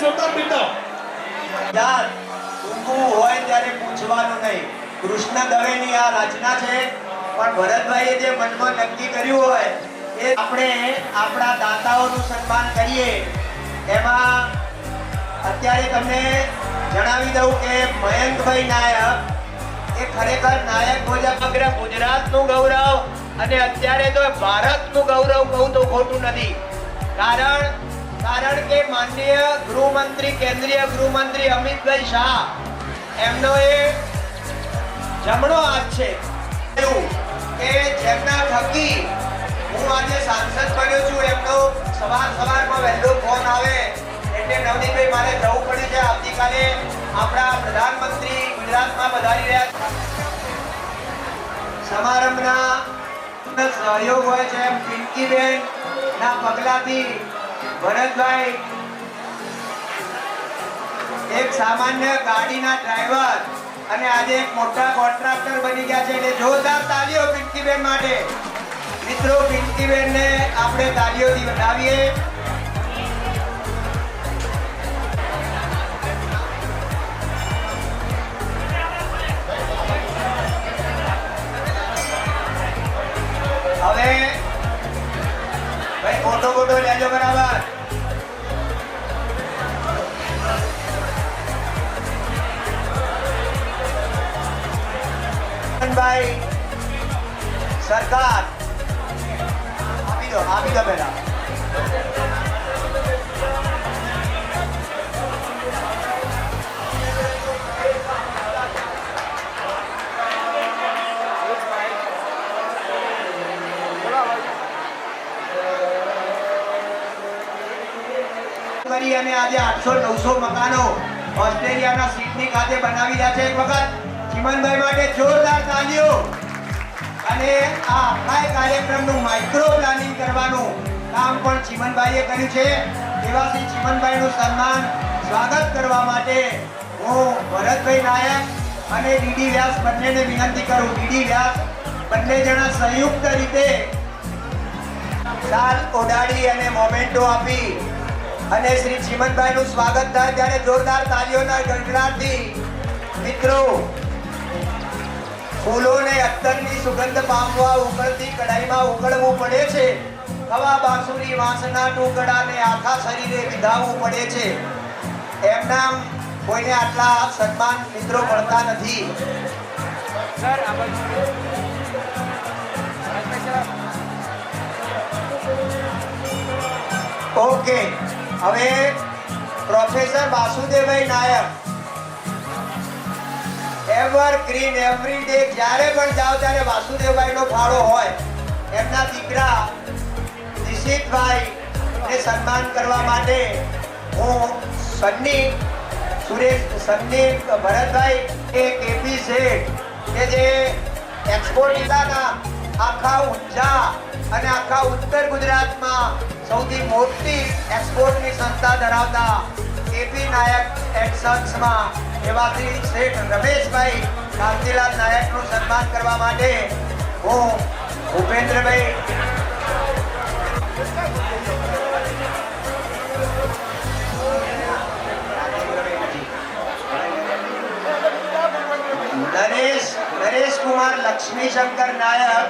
જોતા પીતા યાર ઊંઘવું હોય ત્યારે પૂછવાનું નહીં. કૃષ્ણ દવેની આ રચના છે, પણ ભરતભાઈએ જે મનમાં નક્કી કર્યું હોય એ આપણે આપણા દાતાઓનું સન્માન કરીએ. એમાં અત્યારે તમને જણાવી દઉં કે મયંકભાઈ નાયક એ ખરેખર નાયક ભોજક સમગ્ર ગુજરાતનું ગૌરવ અને અત્યારે તો ભારતનું ગૌરવ કહું તો ખોટું નથી. કારણ કે માનનીય ગૃહમંત્રી કેન્દ્રીય ગૃહમંત્રી અમિતભાઈ શાહ એમનો એ જમણો હાથ છે કે જેમના થકી હું આજે સાંસદ બન્યો છું. એમનો સવારમાં વહેલો ફોન આવે એટલે નવનીતભાઈ મારે જવું પડ્યું છે. આવતીકાલે આપણા પ્રધાનમંત્રી ગુજરાતમાં પધારી રહ્યા છે. સમારંભના સહયોગ હોય છે એમ પિંકીબેન ના પગલાથી ભરતભાઈ એક સામાન્ય ગાડીના ડ્રાઈવર અને આજે એક મોટા કોન્ટ્રાક્ટર બની ગયા છે. એટલે જોરદાર તાળીઓ પિંકીબેન માટે. મિત્રો, પિંકીબેનને આપણે તાળીઓથી વધાવીએ. હવે ભાઈ ફોટો લેજો બરાબર. ભાઈ સરકાર આપી દો પહેલા. અને આજે 800-900 મકાનો ઓસ્ટ્રેલિયાના સિડની ખાતે બનાવી રહ્યા છે. એક વખત ચિમનભાઈ માટે જોરદાર તાળીઓ. અને આ આખા કાર્યક્રમનું માઇક્રો પ્લાનિંગ કરવાનું કામ પણ ચિમનભાઈએ કર્યું છે. એવા શ્રી ચિમનભાઈનું સન્માન સ્વાગત કરવા માટે હું ભરતભાઈ નાયક અને ડીડી વ્યાસ બંનેને વિનંતી કરું. ડીડી વ્યાસ બંને જણા સંયુક્ત રીતે શાલ ઓઢાડી અને મોમેન્ટો આપી અને શ્રી ચિમનભાઈનું સ્વાગત થાય ત્યારે જોરદાર તાળીઓના ગણગણાટથી મિત્રો ફૂલોને અત્તરની સુગંધ પામવા ઉકળતી કઢાઈમાં ઉકળવું પડે છે. હવા બાંસુરી વાંસના ટુકડાને આખા શરીરે વિધાવવું પડે છે. એમના કોઈને આટલા સન્માન મિત્રો મળતા નથી. ઓકે, હવે પ્રોફેસર વાસુદેવભાઈ નાયક એવરગ્રીન એવરી ડે જ્યારે પણ જાઓ ત્યારે વાસુદેવભાઈનો ફાળો હોય. એમના દીકરા દિશિતભાઈ ને સન્માન કરવા માટે હું સન્ની ભરતભાઈ એ કેપી શેઠ કે જે એક્સપોર્ટ જિલ્લાના આખા ઊંઝા અને આખા ઉત્તર ગુજરાતમાં સૌથી મોટી એક્સપોર્ટની સંસ્થા ધરાવતા કેપી નાયક એક્સન્સમાં એવા શ્રી શેઠ રમેશભાઈ કાંતિલાલ નાયકનું સન્માન કરવા માટે હું ભૂપેન્દ્રભાઈ નરેશ કુમાર લક્ષ્મી શંકર નાયક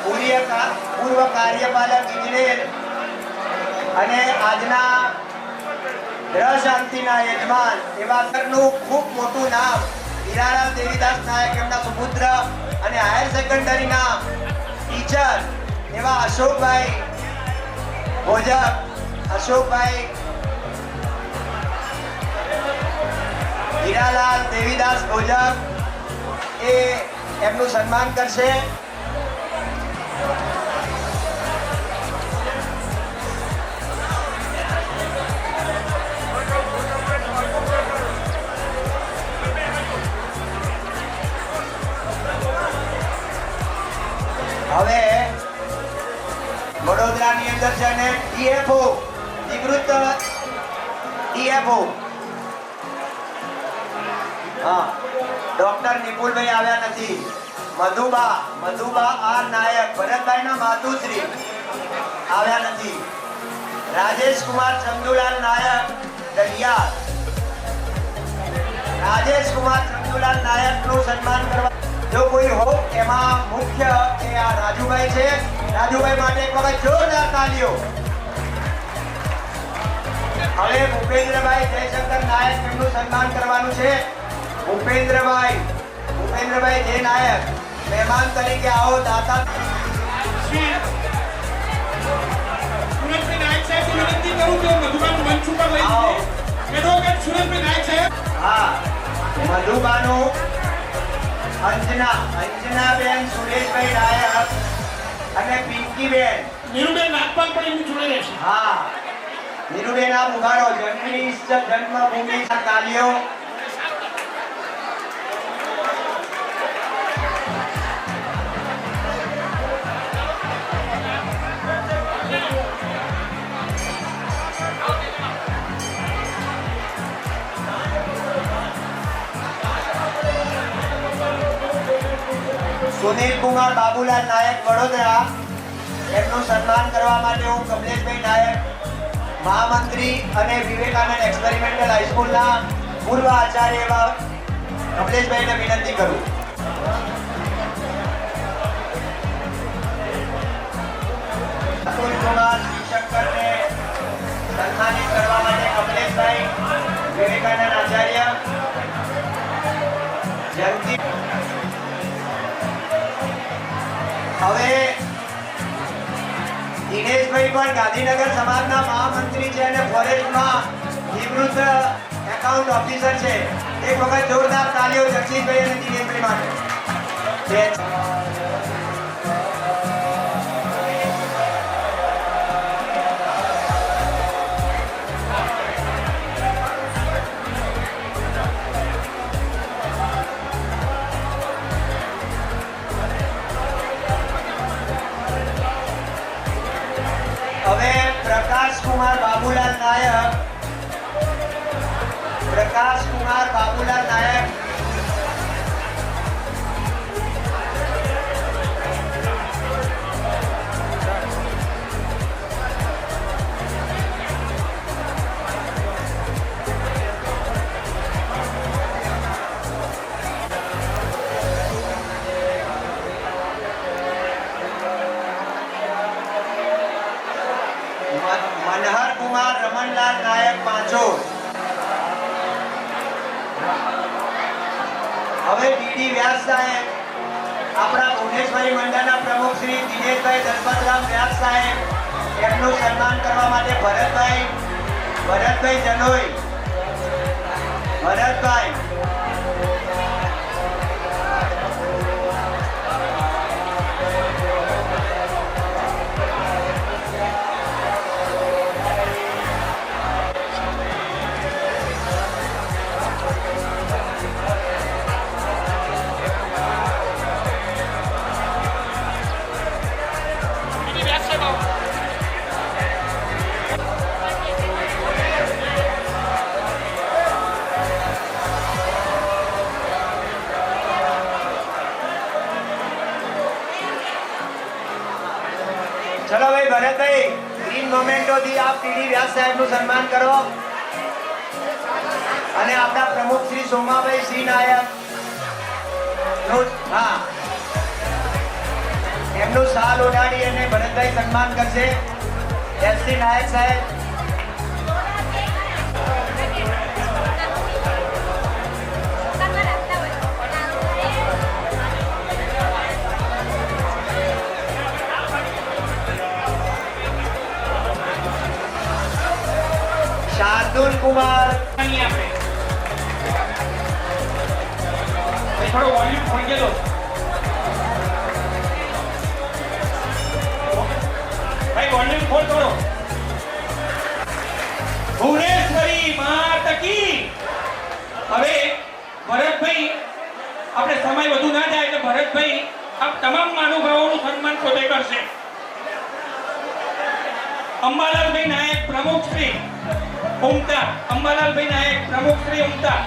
પૂર્વ કાર્યપાલક ઇજનેર અને આજના ગ્રહ શાંતિના યજમાન એવા સરનું ખૂબ મોટું નામ હીરાલાલ દેવીદાસ નાયક એમના સુપુત્ર અને હાયર સેકન્ડરીના ટીચર એવા અશોકભાઈ ભોજક હીરાલાલ દેવીદાસ ભોજક એ એમનું સન્માન કરશે. હવે વડોદરાની અંદર છે ને ડીએફઓ નિવૃત્ત ડીએફઓ ડોક્ટર નિપુલભાઈ આવ્યા નથી. મધુબા આર નાયક ભરતભાઈના માતુશ્રી આવ્યા નથી. રાજેશ કુમાર ચંદુલાલ નાયક દલિયા રાજેશ કુમાર ચંદુલાલ નાયકનું સન્માન કરવા જો કોઈ હો એમાં મુખ્ય એ આ રાજુભાઈ છે. રાજુભાઈ માટે એક વખત જોરદાર તાળીઓ. હવે ભૂપેન્દ્રભાઈ જયશંકર નાયક એમનું સન્માન કરવાનું છે. ભૂપેન્દ્રભાઈ જે નાયક મહેમાન તરીકે આવો દાતા. સુરેશભાઈ નાયક સાહેબ વિનંતી કરું કે મધુબાનું મંચ ઉપર લઈ આવો. એડવોકેટ સુરેશભાઈ નાયક સાહેબ. હા, મધુબાનું અંજનાબેન સુરેશભાઈ નાયક અને પિંકીબેન. નીરુબેન નાગપાલ પણ એમની જોડે રહેશે. હા, નીરુબેન આપ ઉભારો. જન્મભૂમિ તાલીઓ. સુનિલ કુમાર બાબુલાલ નાયક વડોદરા એમનું સન્માન કરવા માટે હું કમલેશભાઈ નાયક મહામંત્રી અને વિવેકાનંદ એક્સપેરિમેન્ટલ હાઈસ્કૂલના પૂર્વ આચાર્ય એવા કમલેશભાઈને વિનંતી કરું. અતુલ કુમાર શિક્ષકને સન્માનિત કરવા માટે કમલેશભાઈ વિવેકાનંદ આચાર્ય. જયંતિ. હવે દિનેશભાઈ પણ ગાંધીનગર સમાજના મહામંત્રી છે અને ફોરેસ્ટમાં નિવૃત્ત એકાઉન્ટ ઓફિસર છે. એક વખત જોરદાર તાલીઓ જગદીશભાઈ અને દિનેશભાઈ માટે. હવે પ્રકાશ કુમાર બાબુલાલ નાયક. મનહર કુમાર રમણલાલ નાયક પાંચોર. હવે ડીડી વ્યાસ સાહેબ આપણા ભુવનેશ્વરી મંડળના પ્રમુખ શ્રી દિનેશભાઈ દલપતરામ વ્યાસ સાહેબ એમનું સન્માન કરવા માટે ભરતભાઈ જનોઈ. ભરતભાઈ ચલો ભાઈ ભરતભાઈ ગ્રીન મોમેન્ટોથી આપ ટીડી વ્યાસ સાહેબનું સન્માન કરો અને આપણા પ્રમુખ શ્રી સોમાભાઈ સિંહ નાયક હા એમનું શાલ ઓઢાડી અને ભરતભાઈ સન્માન કરશે. એસસી નાયક સાહેબ. શાર્દુલ કુમાર. થોડો વોલ્યુમ થઈ ગયો. ભાઈ વોલ્યુમ ખોલ થોડો. ભુવનેશ્વરી માતા કી. હવે ભરતભાઈ આપણે સમય વધુ ના જાય એટલે ભરતભાઈ આપ તમામ મહાનુભાવોનું સન્માન પોતે કરશે. અંબાલાલભાઈ નાયક પ્રમુખ શ્રી ઉમતા. અંબાલાલભાઈ નાયક પ્રમુખ શ્રી ઉમતા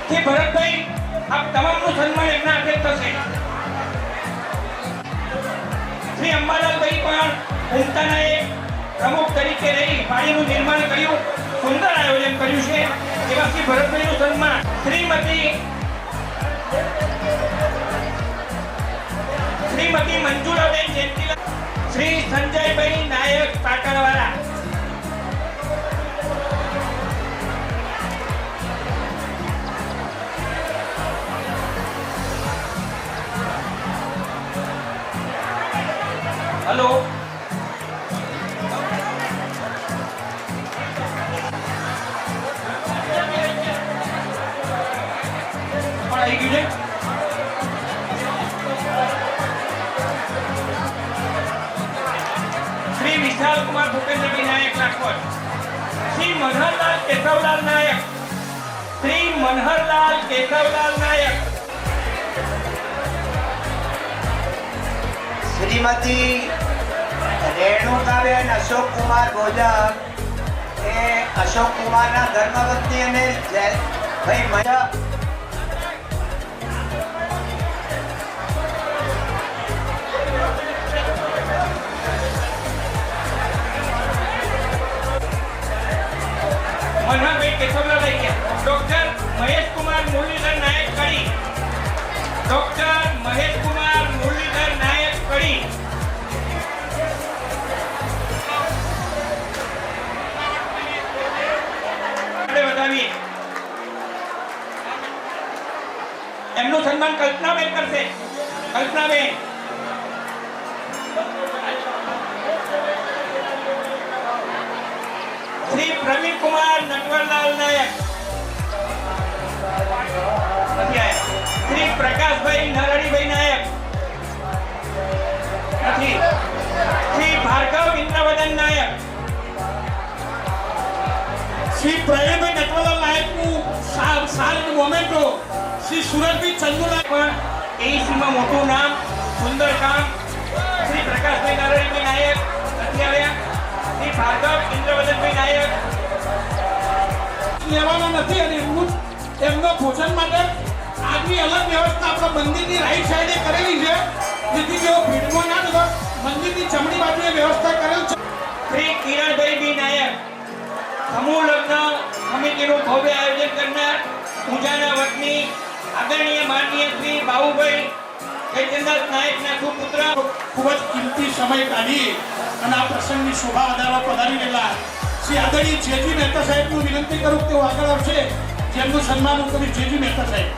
થી ભરતભાઈ આપ તમામનું સન્માન એમના હાથે થશે. શ્રી અંબાલાલભાઈ પણ ઉમતાના એક પ્રમુખ તરીકે રહી પાણીનું નિર્માણ કર્યું સુંદર આયોજન કર્યું છે એવા શ્રી ભરતભાઈનું સન્માન શ્રીમતી મંજુલાબેન જેન્તીલા, શ્રી સંજયભાઈ નાયક પાટણવાળા, હેલો પણ આવી ગયું છે. શ્રી વિશાલ કુમાર ભૂપેન્દ્રભાઈ નાયક લાખવડ, શ્રી મનહરલાલ કેશવલાલ નાયક, શ્રી મનહરલાલ કેશવલાલ નાયક, શ્રીમતી રેણુકાબેન અશોક કુમાર ભોજક એ અશોક કુમારના ધર્મપત્ની અને ભાઈ મજા મનહરભાઈ કેશવલાલ લઈ ગયા. ડોક્ટર મહેશકુમાર મુરલીધર નાયક કડી, ડોક્ટર મહેશકુમાર મુરલીધર નાયક કડી, વધાવીએ. એમનું સન્માન કલ્પનાબેન કરશે. કલ્પનાબેન, શ્રી પ્રવીણ કુમાર નટવરલાલ નાયક નથી આયા. શ્રી પ્રકાશભાઈ નરડીભાઈ નાયક નથી. શ્રી ભાર્ગવ ઇન્દ્રવદન નાયક, શ્રી પ્રવીણભાઈ નટવરલાલ નાયકનું સાલનું મોમેન્ટો શ્રી સુરજભાઈ ચંદુલાલ પણ એસીમાં મોટું નામ, સુંદર કામ. શ્રી પ્રકાશભાઈ નરડીભાઈ નાયક નથી આવ્યા. શ્રી ભાર્ગવ ઇન્દ્રવદનભાઈ નાયક લેવાનો નથી અને એમનો ભોજન માટે આગની અલગ વ્યવસ્થા આપણા મંદિરની રાઈટ સાઈડે કરેલી છે, જેથી તેઓ ભીડમાં ના જતો મંદિરની જમણી બાજુએ વ્યવસ્થા કરેલ છે. શ્રી કિરણભાઈ બી નાયક, સમૂહ લગ્ન સમિતિનું ભવ્ય આયોજન કરનાર પૂજાના વતની આદરણીય માનનીય શ્રી બાબુભાઈ ચૈતન્યદાસ નાયકના સુપુત્ર, ખૂબ જ કિંમતી સમય કાઢી અને આ પ્રસંગની શોભા વધારવા પધારી રહેલા શ્રી આદરણીય જેજી મહેતા સાહેબનું વિનંતી કરું કે તેઓ આગળ આવશે, જેમનું સન્માન હું કરીશ. જેજી મહેતા સાહેબ.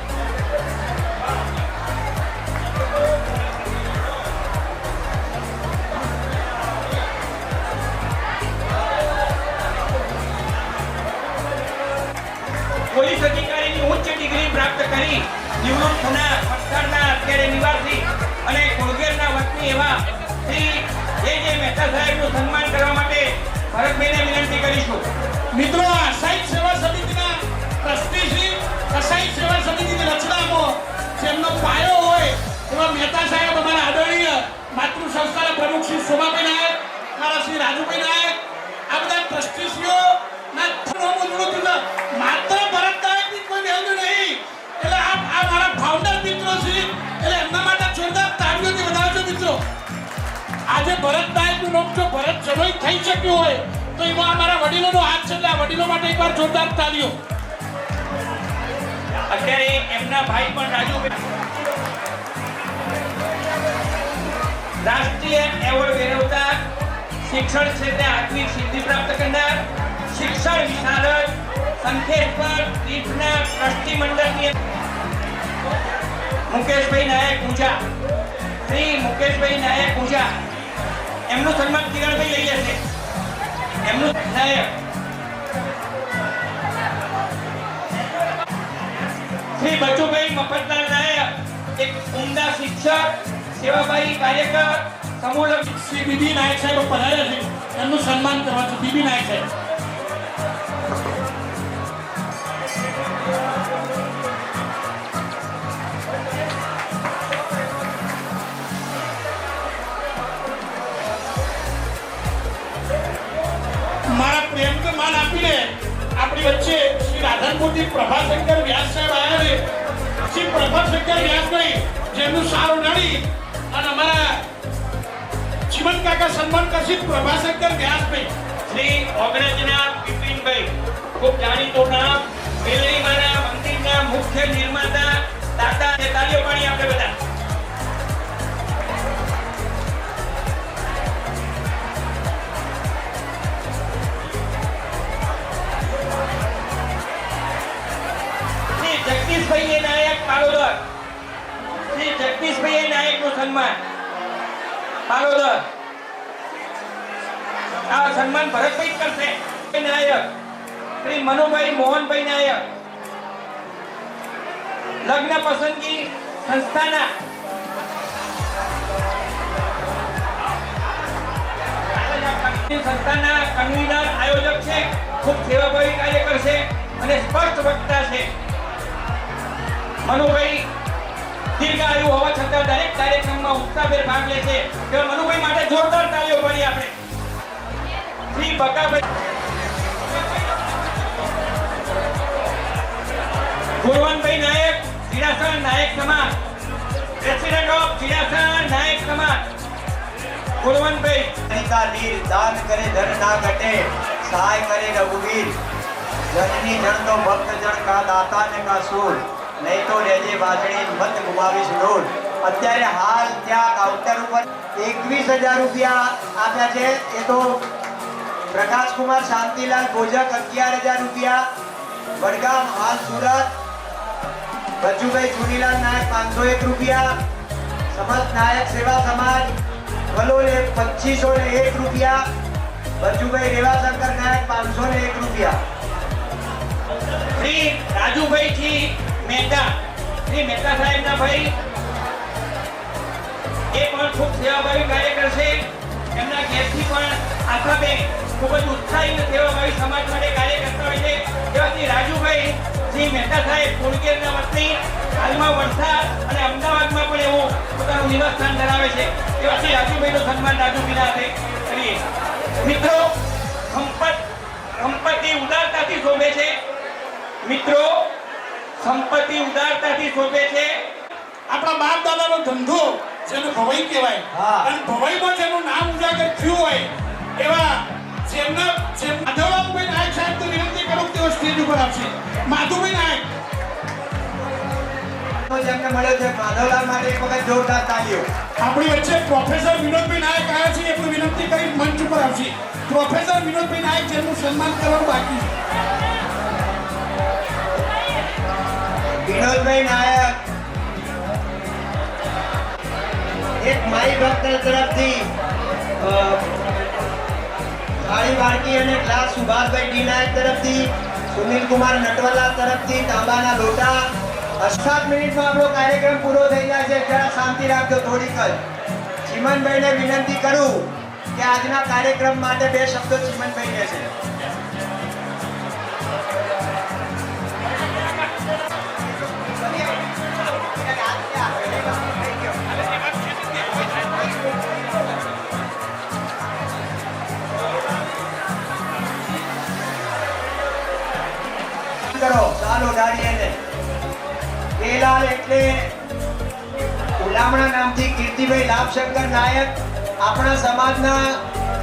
પોલીસ અધિકારીની ઉચ્ચ ડિગ્રી પ્રાપ્ત કરી નિવૃત્ત થનાર પથ્થરના અત્યારે નિવાસી અને કુળગેરના વતની એવા શ્રી જે મહેતા સાહેબનું સન્માન કરવા માટે ભરતભાઈને વિનંતી કરીશું. મિત્રો, અસાઈ સેવા સમિતિના ટ્રસ્ટી શ્રી અસાઈ સેવા સમિતિની રચનામાં જેમનો પાયો હોય એવા મહેતા સાહેબ, અમારા આદરણીય માતૃ સંસ્થાના પ્રમુખ શ્રી શોભાભાઈ નાયક, મારા શ્રી રાજુભાઈ નાયક, આ બધા ટ્રસ્ટીશ્રીઓના માત્ર ભરત નાયકની કોઈ વેલ્યુ નહીં. એટલે આ મારા ફાઉન્ડર મિત્રો શ્રી, એટલે એમના માટે જોરદાર તાળીઓથી વધાવજો મિત્રો. આજે ભરત નાયકનું નામ જો ભરત જનોઈ થઈ શક્યું હોય તો એમાં અમારા વડીલોનો હાથ છે. એટલે આ વડીલો માટે એકવાર જોરદાર તાળીઓ. અત્યારે એમના ભાઈ પણ રાજુભાઈ રાષ્ટ્રીય એવોર્ડ મેળવતા, શિક્ષણ ક્ષેત્રે આત્મિક સિદ્ધિ પ્રાપ્ત કરનાર, શિક્ષણ વિશારદ, સંખેશ્વર દીપના ટ્રસ્ટી મંડળની મુકેશભાઈ નાયક પૂજા, શ્રી મુકેશભાઈ નાયક પૂજા, એમનું સન્માન કિરણભાઈ લઈ જશે. એમનું નાયક શ્રી બચુભાઈ મફતલાલ નાયક, એક ઉમદા શિક્ષક, સેવાભાવી કાર્યકર, સમૂહ લગ્ન. શ્રી બીબી નાયક સાહેબ પધાર્યા છે, એમનું સન્માન કરવા છે. બીબી નાયક સાહેબ. મારા પ્રેમનો માન આપીને આપણી વચ્ચે શ્રી રાધનપુરથી પ્રભાશંકર વ્યાસ સાહેબ આવ્યા છે. શ્રી પ્રભાશંકર વ્યાસભાઈ જેમનું સારું નડી અને અમારા ચીમન કાકા સન્માન કરશે પ્રભાશંકર વ્યાસભાઈ. શ્રી ઓગણજના બિપિનભાઈ, ખૂબ જાણીતું નામ મેલડીમાના મંદિરના મુખ્ય નિર્માતા દાતા અને તાળીઓ પાડી આપણે બધા. શ્રી જગદીશભાઈ નાયક પાલોદર, શ્રી જગદીશભાઈ નાયકનું સન્માન પાલોદર. આ સન્માન ભરતભાઈ કરશે. નાયક શ્રી મનુભાઈ મોહનભાઈ નાયક, લગ્ન પસંદગી સંસ્થાના કન્વીનર આયોજક છે. ખૂબ સેવાભાવી કાર્ય કરશે અને સ્પષ્ટ વક્તા છે. મનુભાઈ દીર્ઘાયુ હોવા છતાં દરેક કાર્યક્રમમાં ઉત્સાહભેર ભાગ લે છે. તેવા મનુભાઈ માટે જોરદાર તાળીઓ પાડીએ આપણે. શ્રી બકાભાઈ ગુણવંતભાઈ નાયક, ચિરાસર નાયક સમાજ, પ્રેસિડેન્ટ ઓફ ચિરાસર નાયક સમાજ. ગુણવંતભાઈ અનિતા નીર દાન કરે ધન ના ઘટે, સહાય કરે રઘુવીર. જનની જનનો ભક્ત જન કા દાતા ને કા સૂર, નહીં તો રહેજે વાજણી મત ગુમાવીશ લોલ. અત્યારે હાલ ત્યાં કાઉન્ટર ઉપર 21,000 રૂપિયા આપ્યા છે. એ તો પ્રકાશકુમાર શાંતિલાલ ભોજક 11,000 રૂપિયા, વડગામ હાલ સુરત. બચુભાઈ ચુનીલાલ નાયક 501 રૂપિયા, સમસ્ત નાયક સેવા સમાજ વલોલે 2501 રૂપિયા, બચુભાઈ રેવાશંકર નાયક 501 રૂપિયા. શ્રી રાજુભાઈ જી મહેતા, શ્રી મહેતા સાહેબના ભાઈ, એ પણ ખૂબ સેવાભાવી કાર્ય કરશે. એમના ઘેરથી પણ આશાબેન ખૂબ જ ઉત્સાહી અને સેવાભાવી સમાજ માટે કાર્ય કરતા હોય છે. એવા શ્રી રાજુભાઈ જી મહેતા સાહેબ કુળગેરના વતની, હાલમાં વલસાડ અને અમદાવાદમાં પણ એવું પોતાનું નિવાસસ્થાન ધરાવે છે. એવા શ્રી રાજુભાઈનું સન્માન રાજુભાઈના હાથે કરીએ. મિત્રો, સંપત્તિ ઉદારતાથી શોભે છે. મિત્રો, સંપત્તિ ઉદારતાથી શોભે છે. આપણા બાપ દાદાનો ધંધો જેને ભવાઈ કહેવાય, હા. અને ભવાઈમાં જેનું નામ ઉજાગર થયું હોય એવા માધવલાલભાઈ નાયક સાહેબ તો વિનંતી કરું કે તેઓ સ્ટેજ ઉપર આવશે. માધુભાઈ નાયક જેમને મળ્યો છે માધવલાલ માટે એક વખત જોરદાર તાળીઓ. આપણી વચ્ચે પ્રોફેસર વિનોદભાઈ નાયક આવ્યા છે. એમનું વિનંતી કરી મંચ ઉપર આવશે. પ્રોફેસર વિનોદભાઈ નાયક જેમનું સન્માન કરવાનું બાકી છે. વિનોદભાઈ નાયક એક માઈ ભક્ત તરફથી થાળી વાડકી અને ગ્લાસ સુભાષભાઈ ડી નાયક તરફથી, સુનિલ કુમાર નટવલા તરફથી તાંબાના લોટા. 7 મિનિટમાં આપણો કાર્યક્રમ પૂરો થઈ જાય છે. જરા શાંતિ રાખજો થોડીક જ. ચીમનભાઈને વિનંતી કરું કે આજના કાર્યક્રમ માટે 2 શબ્દો ચીમનભાઈ કહેશે. કરો ચાલો ગાડીને. કેલાલ એટલે ઉલામણા નામથી કીર્તિભાઈ લાભશંકર નાયક આપણા સમાજના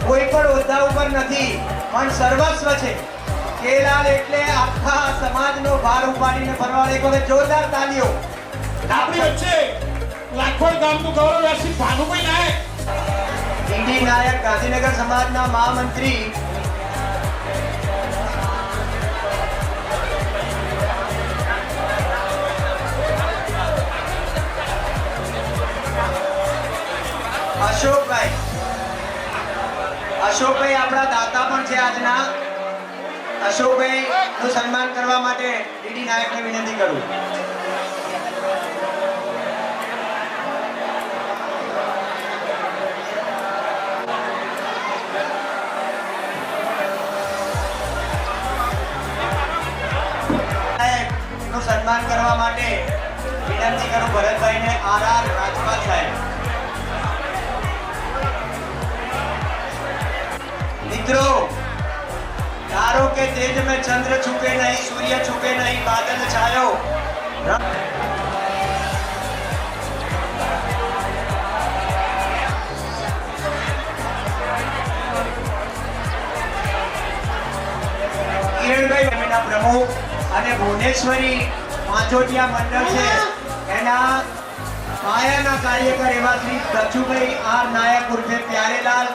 કોઈ પણ હોદ્દા ઉપર નથી પણ સર્વસ્વ છે. કેલાલ એટલે આખા સમાજનો ભાર ઉપાડીને ફરવાવાળા. એક વખત જોરદાર તાળીઓ. આપણી વચ્ચે લાખોડ ગામનું ગૌરવવાસી ભાનુભાઈ નાયક, ડીડી નાયક ગાંધીનગર સમાજના મહામંત્રી. અશોકભાઈ આપણા દાતા પણ છે આજના. અશોકભાઈ નું સન્માન કરવા માટે ડીડી નાયકને વિનંતી કરું. નું સન્માન કરવા માટે વિનંતી કરું ભરતભાઈને. આર રાજપાલ સાહેબ. મિત્રો, ધારો કે તેજ में चंद्र छुपे नहीं, सूर्य छुपे नहीं, बादल छायो. કિરણભાઈ અને ભુવનેશ્વરી પાંચોટિયા મંડળ છે એના પાયાના કાર્યકર એવા શ્રી દચુભાઈ આર નાયક ઉર્ફે પ્યારેલાલ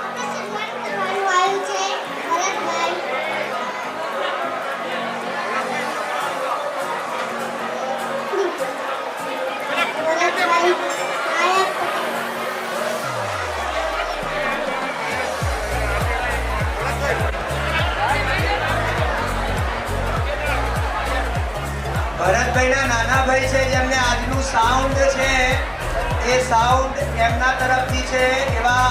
ભરતભાઈના નાના ભાઈ છે જેમને આજનું સાઉન્ડ છે એ સાઉન્ડ એમના તરફથી છે એવા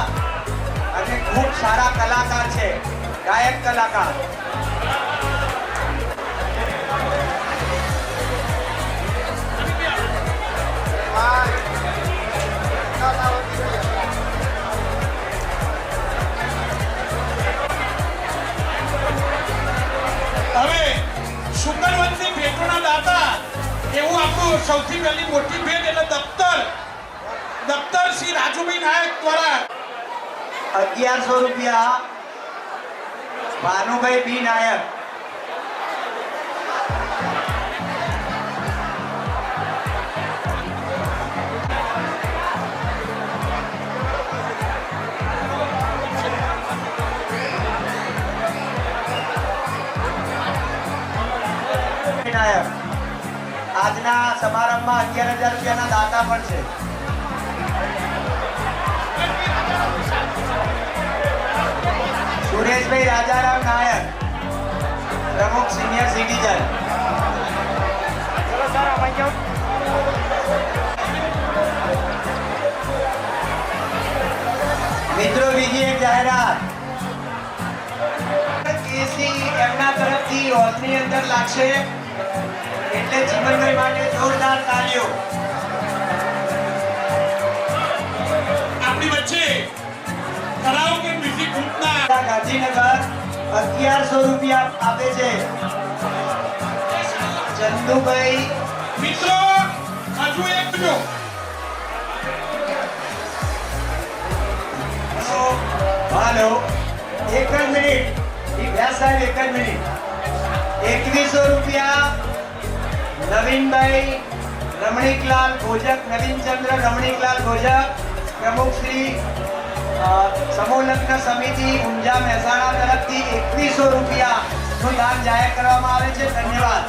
અને ખૂબ સારા કલાકાર છે ગાયક કલાકાર હવે શુકરવંશી ભેટોના દાતા એવું આપણું સૌથી પહેલી મોટી ભેટ એટલે દફતર શ્રી રાજુભાઈ નાયક દ્વારા 1100 રૂપિયા ભાનુભાઈ બી નાયક નાયક આજના સમારંભમાં 11,000 રૂપિયાના દાતા પણ છે સુરેશભાઈ રાજારામ નાયક પ્રમુખ સિનિયર સિટીઝન મિત્રો બીજી એક જાહેરાત એસી એમના તરફથી હોલની અંદર લાગશે એટલે જીવનભાઈ માટે જોરદાર તાળીઓ આપણી વચ્ચે કરાઓકે મ્યુઝિક ગ્રુપના ગાંધીનગર 1100 રૂપિયા આપે છે ચંદુભાઈ મિત્રો હજુ એક જો હાલો એક જ મિનિટ વ્યાસ સાહેબ એક જ મિનિટ 2100 રૂપિયા નવીનભાઈ રમણીકલાલ ભોજક નવીનચંદ્ર રમણીકલાલ ભોજક પ્રમુખ શ્રી સમૂહ લગ્ન સમિતિ ઊંઝા મહેસાણા તરફથી 2100 રૂપિયાનું દાન જાહેર કરવામાં આવે છે ધન્યવાદ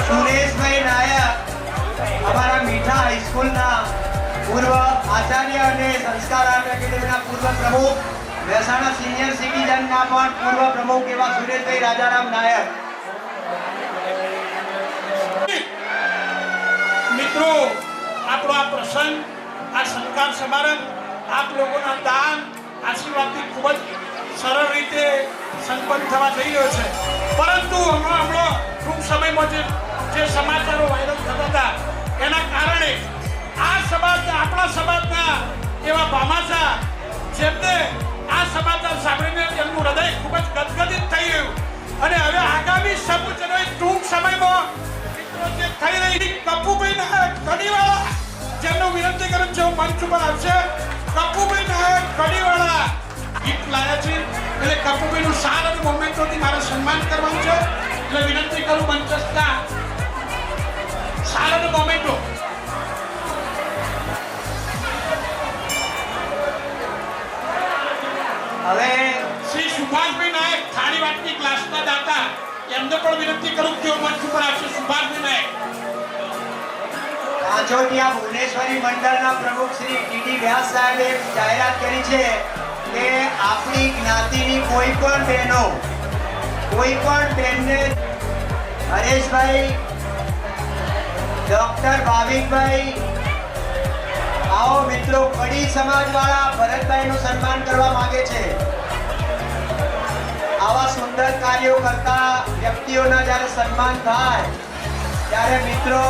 સુરેશભાઈ નાયક અમારા મીઠા હાઈસ્કૂલના પૂર્વ આચાર્ય અને સંસ્કાર આર્ટ એકેડેમીના પૂર્વ પ્રમુખ મહેસાણા સિનિયર સિટીઝનના પણ પૂર્વ પ્રમુખ એવા સુરેશભાઈ રાજારામ નાયક મિત્રો આપણો આ પ્રસંગ આ સત્કાર સમારંભ આપ લોકોના દાન આશીર્વાદથી ખૂબ જ સરળ રીતે સંપન્ન થવા જઈ રહ્યો છે પરંતુ હમણાં ટૂંક સમયમાં જે સમાચારો વાયરલ થતા હતા એના કારણે આ સમાજના આપણા સમાજના એવા ભામાસા જેમને આ સમાચાર સાંભળીને તેમનું હૃદય ખૂબ જ ગદગદિત થઈ ગયું અને હવે આગામી સમૂહજનોએ ટૂંક સમયમાં જે થઈ રહી કપુભાઈ નાયક કડીવાળા જેમનો વિનંતી કરું છું મંચ ઉપર આવશે કપુભાઈ નાયક કડીવાળા ગીત લાયા છે એટલે કપુભાઈનું સાર અને મોમેન્ટોથી મારે સન્માન કરવાનું છે એટલે વિનંતી કરું મંચસ્થના સાર અને મોમેન્ટો હવે શ્રી સુભાષભાઈ નાયક થાળી વાટકી ક્લાસના દાતા એમને પણ વિનંતી કરું કે મંચ ઉપર આવશે સુભાષભાઈ નાયક પાંચોટિયા ભુવનેશ્વરી મંડળના પ્રમુખ શ્રી ટીડી વ્યાસ સાહેબે જાહેરાત કરી છે કે આપણી જ્ઞાતિની કોઈ પણ બહેનને હરેશભાઈ ડોક્ટર ભાવિકભાઈ આવો મિત્રો કડી સમાજવાળા ભરતભાઈનું સન્માન કરવા માંગે છે આવા સુંદર કાર્યો કરતા વ્યક્તિઓના જ્યારે સન્માન થાય ત્યારે મિત્રો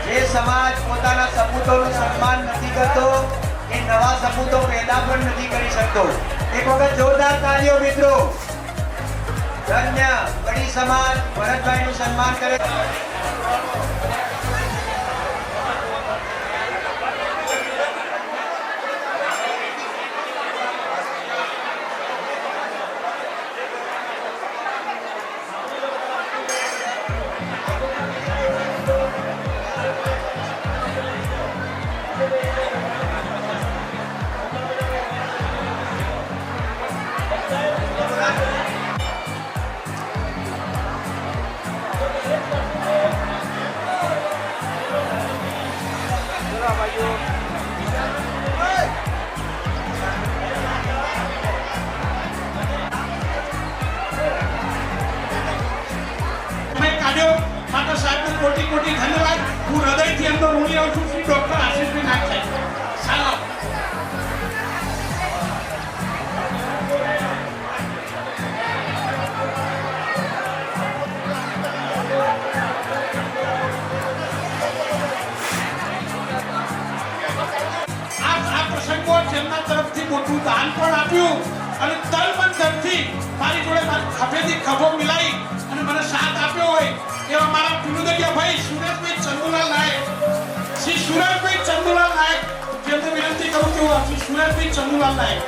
જે સમાજ પોતાના સપૂતોનું સન્માન નથી કરતો એ નવા સપૂતો પેદા પણ નથી કરી શકતો એક વખત જોરદાર તાળીઓ મિત્રો ધન્ય કડી સમાજ ભરતભાઈનું સન્માન કરે તમે કાઢ્યો માટે સાહેબને કોટી કોટી ધન્યવાદ. હું હૃદયથી એમનો ઋણી રહું છું. શ્રી ડોક્ટર આશીષભાઈ નાયક સાહેબ. સાહેબ આ પ્રસંગો જેમના તરફથી મોટું દાન પણ આપ્યું અને તન મન ધનથી મારી જોડે મારી ખભેથી ખભો મિલાઈ અને મને સાથ આપ્યો હોય એવા મારા પિલુદડિયા ભાઈ સુરેશભાઈ ચંદુલાલ નાયક, શ્રી સુરેશભાઈ ચંદુલાલ નાયક, જેમને વિનંતી કરું કે હું શ્રી સુરેશભાઈ ચંદુલાલ નાયક.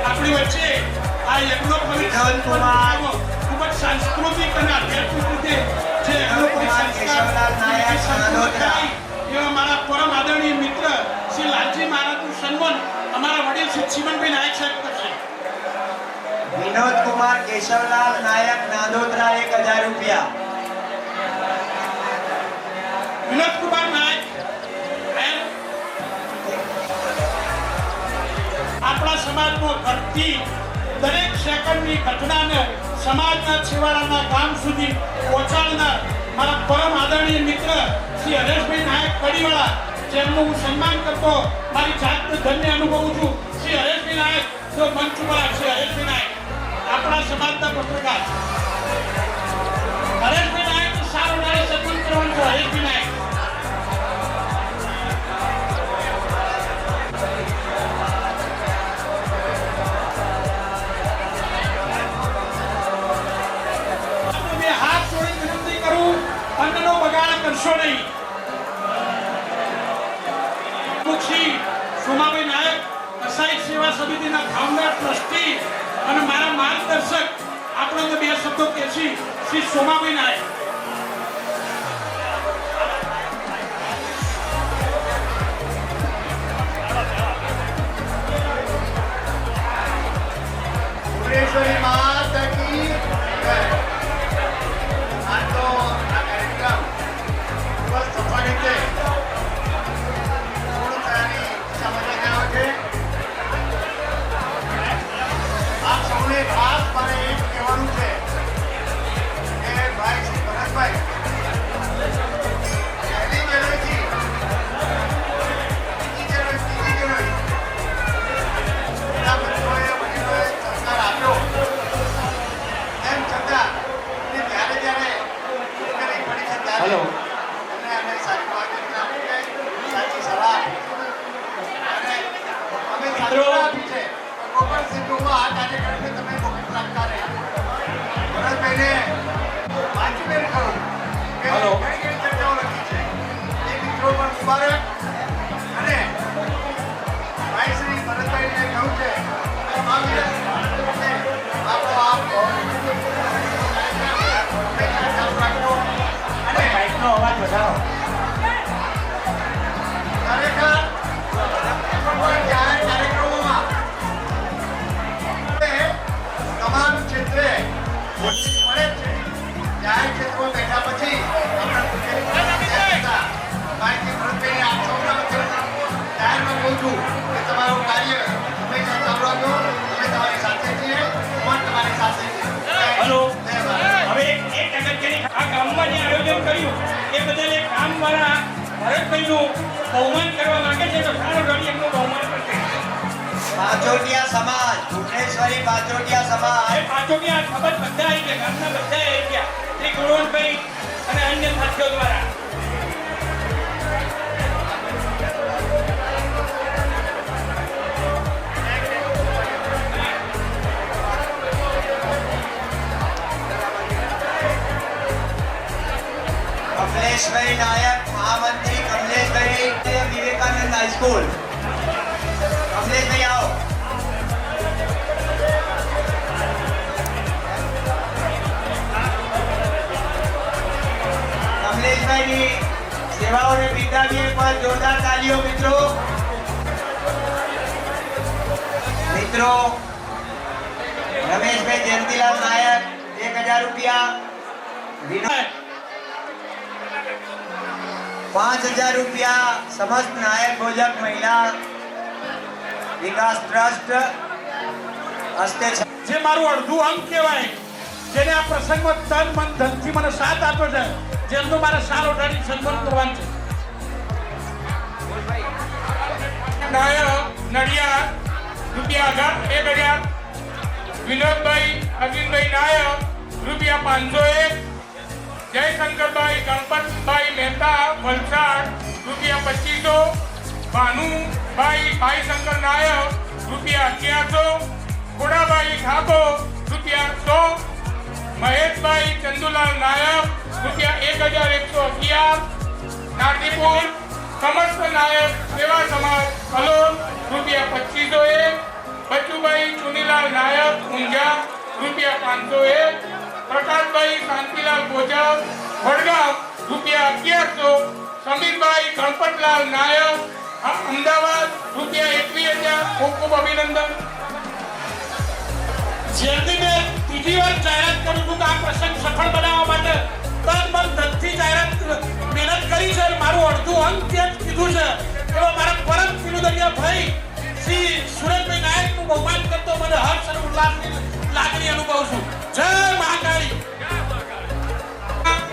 આપણી વચ્ચે આ યજ્ઞ વિનોદ કુમાર, ખૂબ જ સાંસ્કૃતિક અને આધ્યાત્મિક રીતે જે વિનોદ કુમાર કેશવલાલ નાયક, નાનોદરા. એવા મારા પરમ આદરણીય મિત્ર શ્રી લાલજી મહારાજનું સન્માન અમારા વડીલ શ્રી ચીમનભાઈ નાયક સાહેબ કરશે. વિનોદ કુમાર કેશવલાલ નાયક, નાંદોદરા 1000 રૂપિયા. વિનોદ કુમાર નાયક એમ આપણા સમાજમાં ઘટતી દરેક સેકન્ડની ઘટનાને સમાજના છેવાડાના ગામ સુધી પહોંચાડનાર મારા પરમ આદરણીય મિત્ર શ્રી હરેશભાઈ નાયક કડીવાળા, જેમનું હું સન્માન કરતો મારી જાતને ધન્ય અનુભવું છું. શ્રી હરેશભાઈ નાયક જો મંચ ઉપર શ્રી હરેશભાઈ નાયક આપણા સમાજના પત્રકાર હરેશભાઈ નાયક સારો નારે સન્માન કરવાનું છે. હરેશભાઈ નાયક હાથ જોડી વિનંતી કરું, અન્નનો બગાડ કરશો નહીં. શ્રી સોમાભાઈ નાયક કસાઈ સેવા સમિતિના ફાઉન્ડર, ટ્રસ્ટી અને મારા માર્ગદર્શક આપણને બે શબ્દો કહેશી શ્રી સોમાભાઈ નાયક. ભુવનેશ્વરી માતા કી જય. આ તો આ કાર્યક્રમ ખૂબ જ સફળ રીતે પૂર્ણ થયાની સમાચાર આવે છે. આપ સૌને ખાસ મારે એ જ કહેવાનું છે કે ભાઈ શ્રી ભરતભાઈ પહેલી જાન્યુઆરીથી બીજી જાન્યુઆરી એના બચ્ચોએ વડીલોએ સહકાર આપ્યો. તેમ છતાં એને જ્યારે જ્યારે મુશ્કેલી પડી છે ત્યારે એમને અમે સાચી માર્ગદર્શન આપ્યું છે, સાચી સલાહ આપી છે. અને અમે સાચી સલાહ આપી છે કે ગોપાલસિંહ ટોપા આ કાર્યક્રમને તમે મોકલી રાખતા રહ્યા. ભરતભાઈને વાંચીને કહું કે ઘણી ઘણી ચર્ચાઓ લખી છે. એ મિત્રો પણ મુબારક. અને ભાઈ શ્રી ભરતભાઈને કહું છે આપણો આપ હંમેશા ચાલુ રાખો અને બાઇકનો અવાજ વધારો. ખરેખર કોઈ જાહેર કાર્યક્રમોમાં તમામ ક્ષેત્રે ઓછી પડે જ છે. જાહેર ક્ષેત્રમાં બેઠા પછી ભાઈજી ભરતભાઈને આપ સૌના વચ્ચે જાહેરમાં કહું છું કે તમારું કાર્ય હંમેશા ચાલુ રાખો. અમે તમારી સાથે છીએ, પણ તમારી સાથે છીએ. હલો. જય ભારત. હવે એક અગત્યની આ ગામમાં જે આયોજન કર્યું એ બદલ એક ગામવાળા ભરતભાઈનું બહુમાન કરવા માંગે છે, તો સારો ગાડી એમનું બહુમાન કરશે. પાછોટિયા સમાજ, ભુવનેશ્વરી પાછોટિયા સમાજ. એ પાછોટી આ ખબર બધા આવી ગયા, ગામના બધા આવી ગયા શ્રી ગુણવંતભાઈ અને અન્ય સાથીઓ દ્વારા. ફૂલ. કમલેશભાઈ આવો. કમલેશભાઈની સેવાઓને બિરદાવીએ એકવાર જોરદાર તાલીઓ મિત્રો. મિત્રો રમેશભાઈ જયંતિલાલ નાયક 1000 રૂપિયા. વિનોદ 5000 રૂપિયા સમસ્ત નાયક ભોજક મહિલા વિકાસ ટ્રસ્ટ હસ્તે છે. જે મારું અડધું અંગ કહેવાય, જેને આ પ્રસંગમાં તન મન ધનથી મને સાથ આપ્યો છે, જેમનો મારે સાર ઓઢાડી સન્માન કરવાનું છે. નાયક નડિયાદ રૂપિયા 1000. વિનોદભાઈ અરવિંદભાઈ નાયક રૂપિયા 501. જયશંકરભાઈ ગણપતભાઈ મહેતા વલસાડ રૂપિયા 2500. ભાનુભાઈ ભાઈશંકર નાયક રૂપિયા 1100. ખોડાભાઈ ઠાકોર રૂપિયા 100. મહેશભાઈ ચંદુલાલ નાયક રૂપિયા 1111. નારદીપુર સમસ્ત નાયક સેવા સમાજ કલોલ રૂપિયા 2501. બચુભાઈ ચુનીલાલ નાયક ઊંઝા રૂપિયા 501. પ્રકાશભાઈ શાંતિલાલ ગોજર વડગામ રૂપિયા 1100. સમીરભાઈ ગણપતલાલ નાયક અમદાવાદ રૂપિયા 21000. ખૂબ ખૂબ અભિનંદન. જેમની મેં ત્રીજી વાર જાહેરાત કરું છું કે આ પ્રસંગ સફળ બનાવવા માટે તન મન ધનથી જાહેરાત મહેનત કરી છે. મારું અડધું અંગ જે કીધું છે એવા મારા પરમ કિરુદરિયા ભાઈ શ્રી સુરેશભાઈ નાયકનું બહુમાન કરતો મને હર્ષ અને ઉલ્લાસની લાગણી અનુભવું છું. જય મહાકાળી.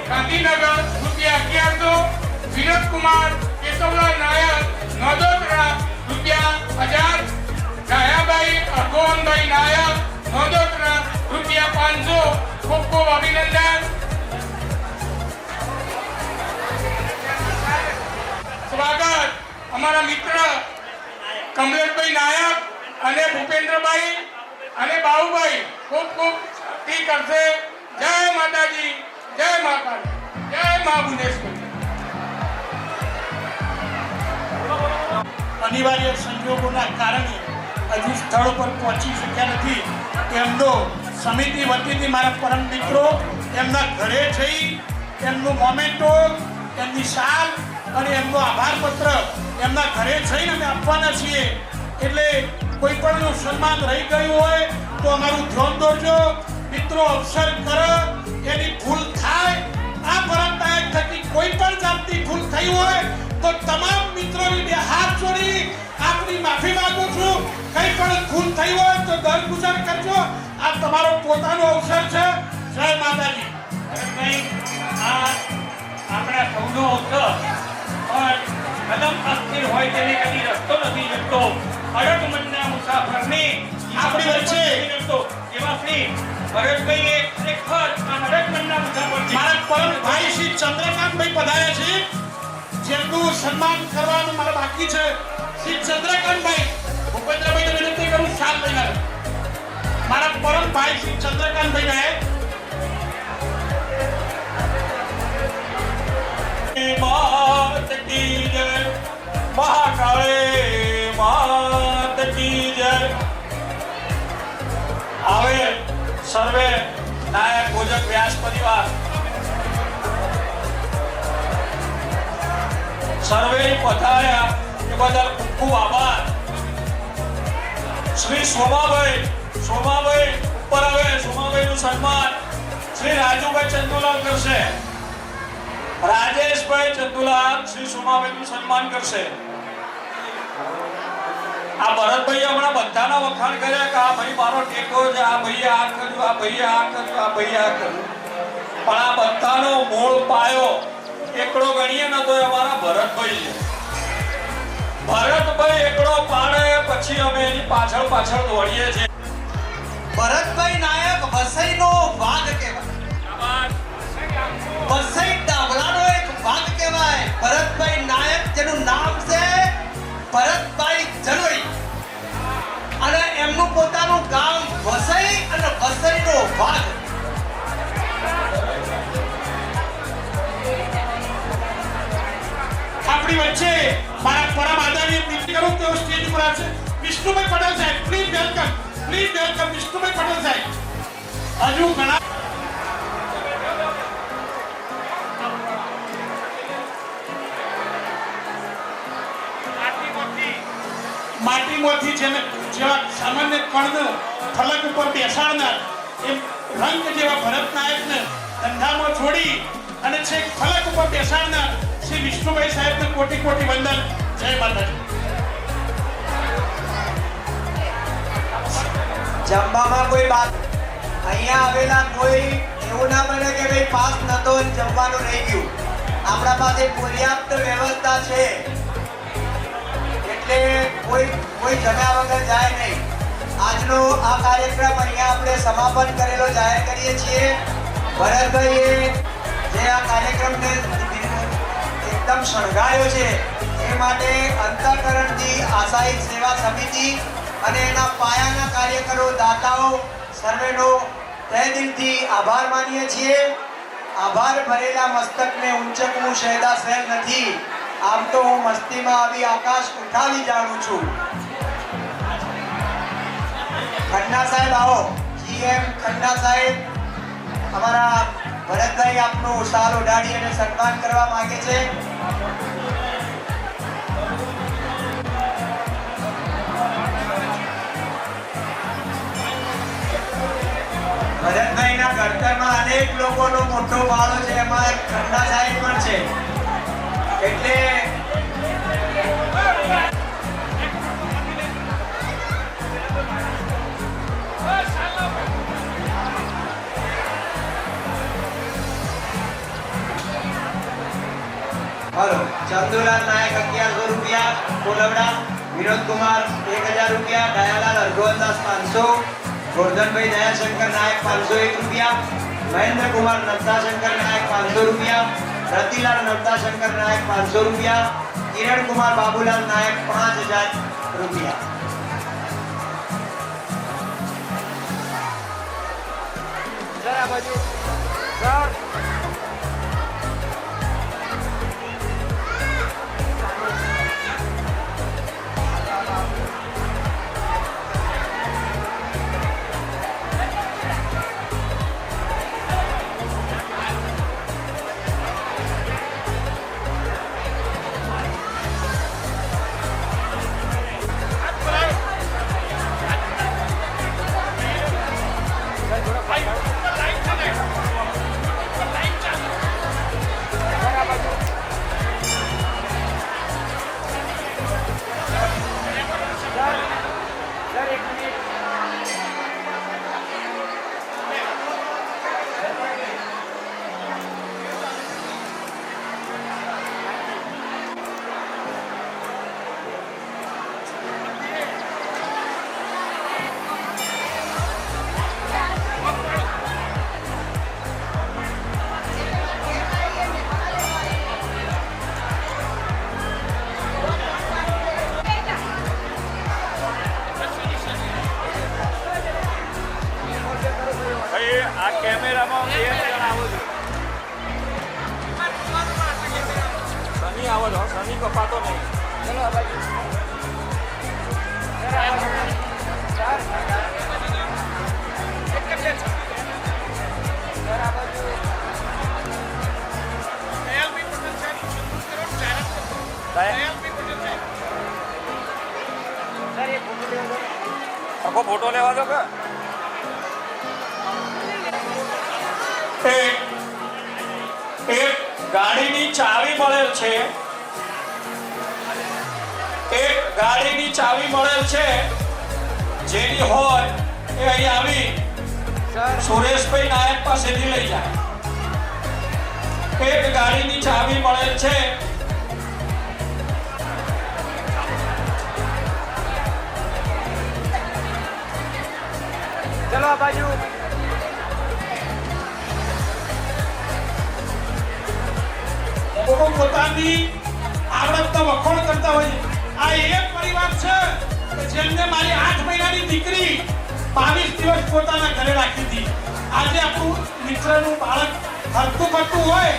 ગાંધીનગર રૂપિયા 1100. વિનોદકુમાર કેશવલાલ નાયક નોંધોત્રા રૂપિયા 1000. દયાભાઈ અગોવનભાઈ નાયક નોંધોત્રા રૂપિયા 500. ખૂબ ખૂબ અભિનંદન. સ્વાગત અમારા મિત્ર કમલેશભાઈ નાયક અને ભૂપેન્દ્રભાઈ અને બાબુભાઈ ખૂબ ખૂબ ટી કરશે. જય માતાજી, જય મહાકાળી, જય મા ભુવનેશ્વરી. અનિવાર્ય સંજોગોના કારણે હજુ સ્થળ પર પહોંચી શક્યા નથી. એમનો સમિતિ વતીથી મારા પરમ મિત્રો એમના ઘરે જઈ એમનું મોમેન્ટો, એમની શાલ અને એમનો આભાર પત્ર એમના ઘરે જઈને અમે આપવાના છીએ. એટલે કોઈ પણનું સન્માન રહી ગયું હોય તો અમારું ધ્યાન દોરજો મિત્રો. અવસર કરે એની ભૂલ થાય, આ પરંપરા થકી કોઈ પણ જાતની ભૂલ થઈ હોય તો તમામ મિત્રોની બે હાથ જોડી આપની માફી માંગુ છું. કઈ પણ ભૂલ થઈ હોય તો દરગુજર કરજો. આ તમારો પોતાનો અવસર છે. જય માતાજી. આ આપણા સૌનો અવસર પણ કદમ અસ્થિર હોય તેને કદી રસ્તો નથી જતો. અડગ મનના મુસાફરને આપણી વચ્ચે એવા શ્રી ભરતભાઈ ખરેખર આ અડગ મનના મુસાફર છે. મારા પરમ ભાઈ શ્રી ચંદ્રકાંતભાઈ પધાર્યા છે, જેમનું સન્માન કરવાનું મારે બાકી છે. શ્રી ચંદ્રકાંતભાઈ, ભૂપેન્દ્રભાઈને વિનંતી કરું શાલ લઈને આવે. મારા પરમ ભાઈ શ્રી ચંદ્રકાંતભાઈ નાયક. માત કી જય, મહાકાળી માત કી જય. આવે સર્વે નાયક ભોજક વ્યાસ પરિવાર સર્વે પધાર્યા એ બદલ ખૂબ ખૂબ આભાર. શ્રી સોમાભાઈ ઉપર આવે. સોમાભાઈનું સન્માન શ્રી રાજુભાઈ ચંદુલાલ કરશે. રાજેશભાઈ ચંદુલાલ શ્રી સોમાભાઈનું સન્માન કરશે. આ ભરતભાઈ હમણાં બધાના વખાણ કર્યા કે આ ભાઈ મારો ટેકો છે, આ ભાઈએ આ કર્યું, આ ભાઈએ આ કર્યું, આ ભાઈએ આ કર્યું. પણ આ બધાનો મૂળ પાયો એકડો ગણીએ ને તો અમારા ભરતભાઈ છે. ભરતભાઈ એકડો પાડે પછી અમે એની પાછળ પાછળ દોડીએ છીએ. ભરતભાઈ નાયક વસઈનો વાઘ કહેવાય. વસઈ ડાબલાનો એક વાઘ કહેવાય. ભરતભાઈ નાયક જેનું નામ છે ભરતભાઈ જનોઈ અને એમનું પોતાનું ગામ વસઈ અને વસઈનો વાઘ. આપણે આપણી વચ્ચે મારા પરમ આદરણીય પ્રીતિ કરું તેઓ સ્ટેજ પર આવશે વિષ્ણુભાઈ પટેલ સાહેબ પ્લીઝ વેલકમ વિષ્ણુભાઈ પટેલ સાહેબ હજુ ઘણા માટીમાંથી જેવા સામાન્ય કણને ફલક ઉપર બેસાડનાર એ રંગ જેવા ભરત નાયકને ધંધામાં છોડી અને છેક ફલક ઉપર બેસાડનાર શ્રી વિષ્ણુભાઈ સાહેબને કોટી કોટી વંદન. જય માતાજી. જમવામાં કોઈ બાત અહીંયા આવેલા કોઈ એવું ના બને કે ભાઈ પાસ નતો અને જમવાનું રહી ગયું. આપણા પાસે પર્યાપ્ત વ્યવસ્થા છે એટલે કોઈ જમ્યા વગર જાય નહીં. આજનો આ કાર્યક્રમ અહીંયા આપણે સમાપન કરેલો જાહેર કરીએ છીએ. ભરતભાઈએ જે આ કાર્યક્રમને એકદમ શણગાર્યો છે એ માટે અંતઃકરણથી આશાયી સેવા સમિતિ અને એના પાયાના કાર્યકરો દાતાઓ સર્વેનો તહે દિલથી આભાર માનીએ છીએ. આભાર ભરેલા મસ્તકને ઊંચકવું સહેદા સહેલ નથી. આમ તો હું મસ્તીમાં આવી આકાશ ઉઠાવી જાણું છું. ખન્ના સાહેબ આવો. જીએમ ખન્ના સાહેબ અમારા ભરતભાઈ આપનું શાલ ઓઢાડી અને સન્માન કરવા માંગે છે. ભરતભાઈના ઘડતરમાં અનેક લોકોનો મોટો ફાળો છે. એમાં ખન્ના સાહેબ પણ છે. એટલે हेलो चंदूलाल नायक 1100 रुपया, कोलवड़ा विनोद कुमार 1000 रुपया, दयालाल हरगोविंदास 500, गोवर्धन भाई दयाशंकर नायक 501 रुपया, महेंद्र कुमार नद्दा शंकर नायक 500 रुपया, रतिलाल नद्दा शंकर नायक 500 रुपया, किरण कुमार बाबूलाल नायक 5000 रुपया. जरा बाजू सर આ કેમેરામાં બે જણ આવો છો. શનિ આવો છો, શનિ કપાતો નહીં. ચલો આ બાજુ. ફોટો લેવા દો કે એક ગાડીની ચાવી મળેલ છે. એક ગાડીની ચાવી મળેલ છે જેની હોય એ અહીં આવી સુરેશભાઈ નાયક પાસેથી લઈ જાય. એક ગાડીની ચાવી મળેલ છે. ચલો આ બાજુ. લોકો પોતાની આવડતનો વખોડ કરતા હોય છે. આ એક પરિવાર છે કે જેમને મારી 8 મહિનાની દીકરી 22 દિવસ પોતાના ઘરે રાખી હતી. આજે આપણું મિત્રનું બાળક હરતું ફરતું હોય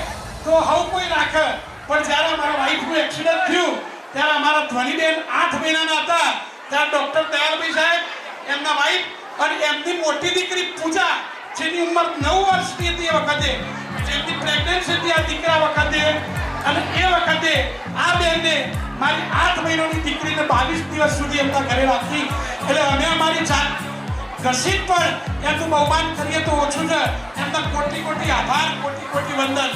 તો હવ કોઈ રાખે પણ જ્યારે મારા વાઈફનું એક્સિડન્ટ થયું ત્યારે અમારા ધ્વનિબેન 8 મહિનાના હતા ત્યારે ડોક્ટર દયાલભાઈ સાહેબ એમના વાઈફ અને એમની મોટી દીકરી પૂજા જેની ઉંમર 9 વર્ષની હતી એ વખતે જેમની પ્રેગ્નન્સી હતી આ દીકરા વખતે અને એ વખતે આ બેનને મારી 8 મહિનાની દીકરીને 22 દિવસ સુધી એમના ઘરે રાખી એટલે અમે અમારી જાત ઘસીટ પણ એમનું બહુમાન કરીએ તો ઓછું છે એમના કોટી કોટી આભાર કોટી કોટી વંદન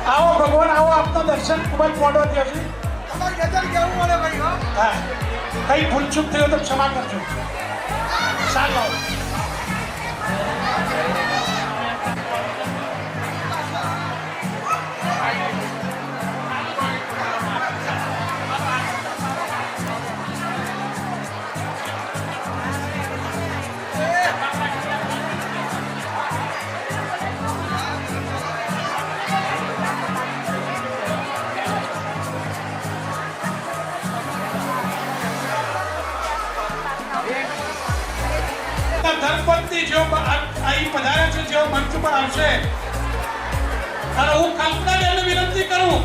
આવો ભગવાન આવો આપના દર્શન ખૂબ જ મોડો થયો છે હા કઈ ભૂલચૂક થયો તો ક્ષમા કરજો ચાલો ધર્મપત્ની જેઓ અહીં પધાર્યા છે જેઓ મંચ ઉપર આવશે અને હું કલ્પનાબેનને વિનંતી કરું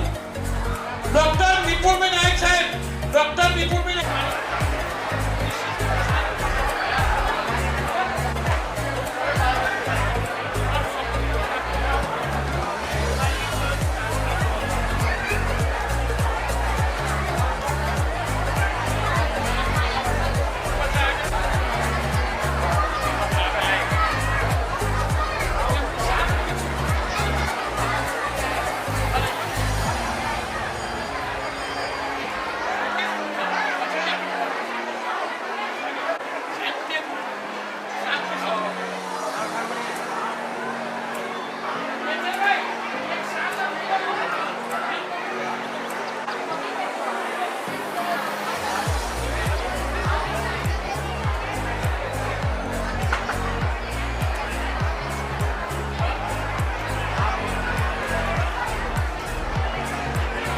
ડોક્ટર નિપુણભાઈ નાયક સાહેબ ડોક્ટર નિપુણભાઈ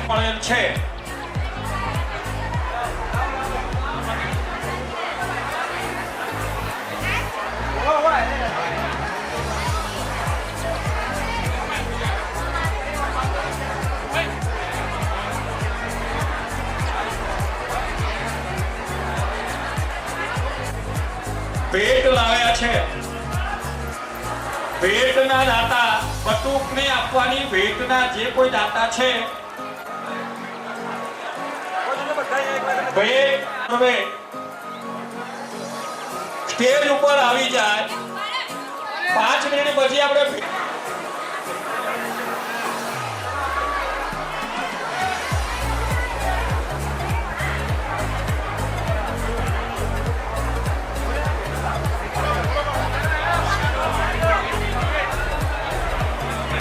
મળેલ છે ભેટ લાવ્યા છે ભેટના દાતા બટુકને આપવાની ભેટના જે કોઈ દાતા છે ભેટ હવે સ્ટેજ ઉપર આવી જાય 5 મિનિટ પછી આપણે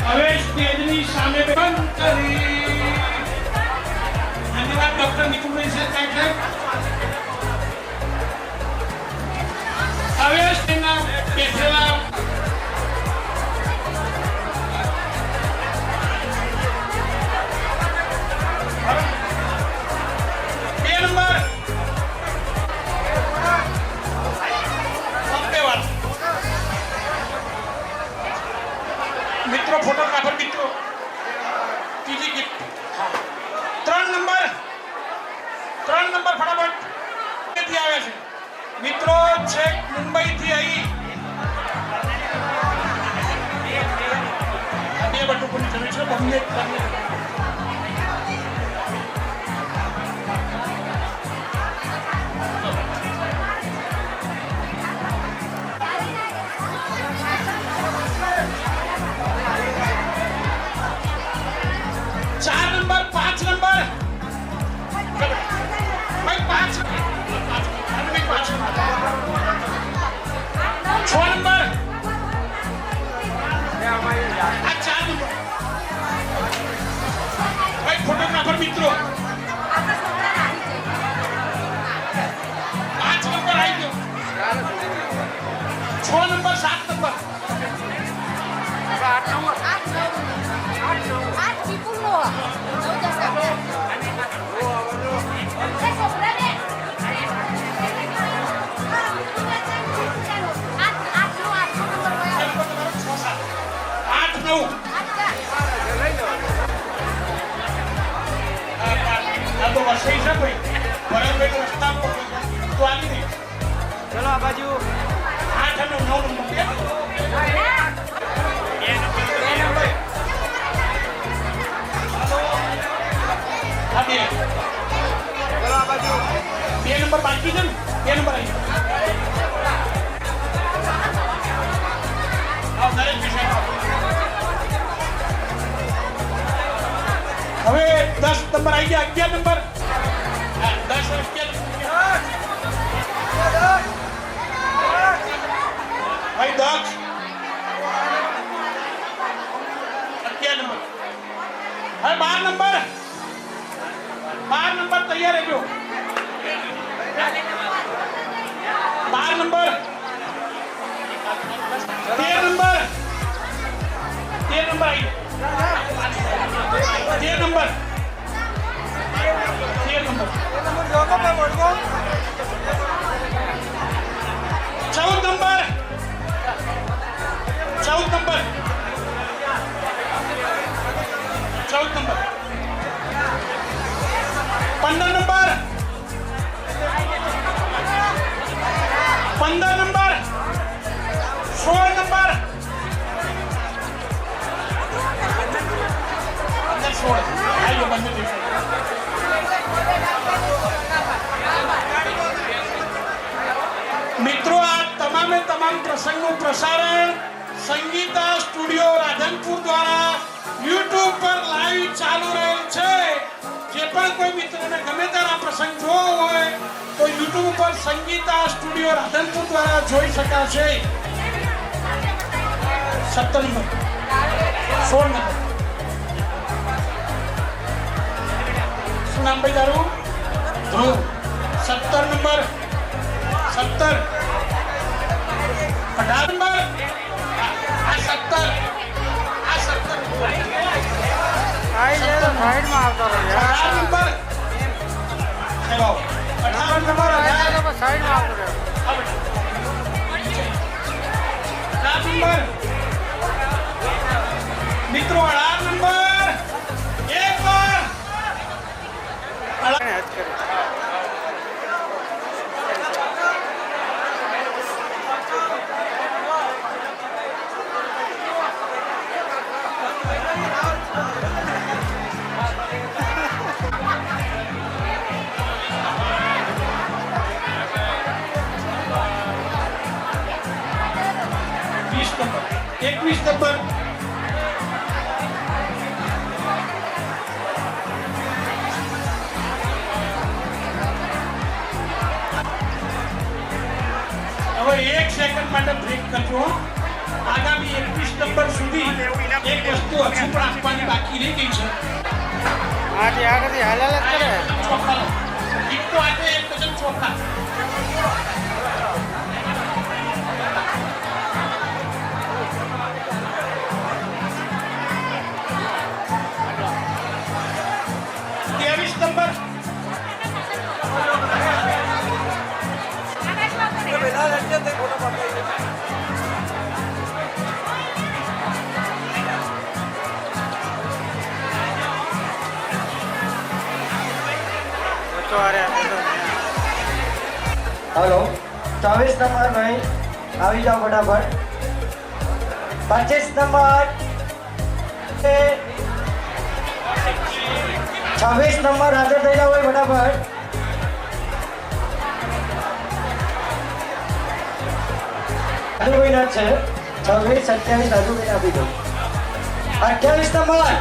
હવે સ્ટેજની સામે બંધ કરી ધન્યવાદ ડોક્ટર નિકુલભાઈ સાહેબ હવે સ્ટેજના બેઠેલા બે નંબર મિત્રો ફોટોગ્રાફર મિત્રો ત્રીજી ગીત 3 નંબર ફટાફટ ક્યાંથી આવે છે મિત્રો છે મુંબઈ થી અહીં બે બટુકોની જરૂર છે બંને ફોટોગ્રાફર મિત્રો 5 નંબર આવી ગયો 6 નંબર 7 નંબર 8 વિપુલનો 9 10 આપણે સહી છે ભાઈ બરાબર રસ્તા પર તો આવી નહીં ચલો આ બાજુ 8 અને 9 નંબર બે નંબર હા બે ચલો આ બાજુ 2 નંબર બાકી છે ને 2 નંબર આવી આવ દરેક વિષય હવે 10 નંબર આવી ગયા 11 નંબર હા 10 અને 11 ભાઈ 10 11 નંબર હવે 12 નંબર તૈયાર રહેજો 12 નંબર 13 નંબર 13 નંબર આવી 13 number 14 number 14 number 15 number 16 number 16 આયો બંધ થઈ મિત્રો આ તમામે તમામ પ્રસંગનું પ્રસારણ સંગીતા સ્ટુડિયો રાધનપુર દ્વારા YouTube પર લાઈવ ચાલુ રહેલ છે જે પણ કોઈ મિત્રને ગમે ત્યારે આ પ્રસંગ જોવો હોય તો YouTube પર સંગીતા સ્ટુડિયો રાધનપુર દ્વારા જોઈ શકાશે 17 નંબર 16 નંબર શું નામ ભાઈ તારું ધ્રુવ 17 નંબર 17 18 નંબર આ 17 સાઈડમાં આવતો રહે 18 નંબર ચલો 18 નંબર સાઈડમાં આવતો રહે 18 નંબર મિત્રો 18 નંબર એક વાર એકવીસ નંબર હવે 1 સેકન્ડ માટે બ્રેક કરજો આગામી 21 નંબર સુધી એક વસ્તુ હજુ પણ આપવાની બાકી રહી ગઈ છે આગળથી હાલાલ જ કરે ચોખા એક તો આજે 1 ડઝન ચોખા નંબર हेलो 24 नंबर भाई આવી જાઓ ફટાફટ 25 નંબર 26 નંબર હાજર થઈ જાઓ ભાઈ ફટાફટ રાજુભાઈ ના છે 26 27 રાજુભાઈ આપી દો 28 નંબર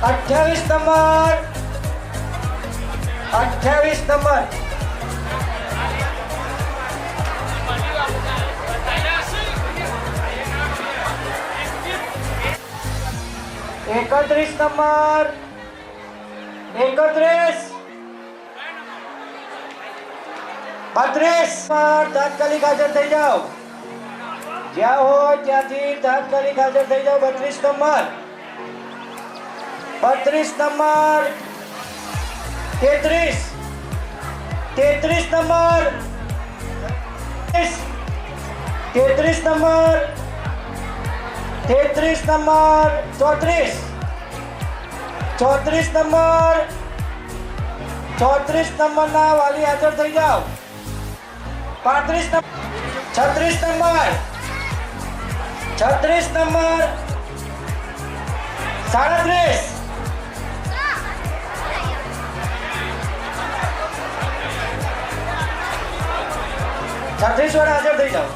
28 નંબર 28 નંબર 31 નંબર 31 32 પર તાત્કાલિક હાજર થઈ જાઓ જ્યાં હોય ત્યાંથી તાત્કાલિક હાજર થઈ જાઓ 32 number 32 number 33 33 number 33 number 33 number 34 34 number 34 નંબરના વાલી હાજર થઈ જાઓ. 35 નંબર, 36 નંબર, 36 નંબર, 37, 36 વાળા હાજર થઈ જાઓ.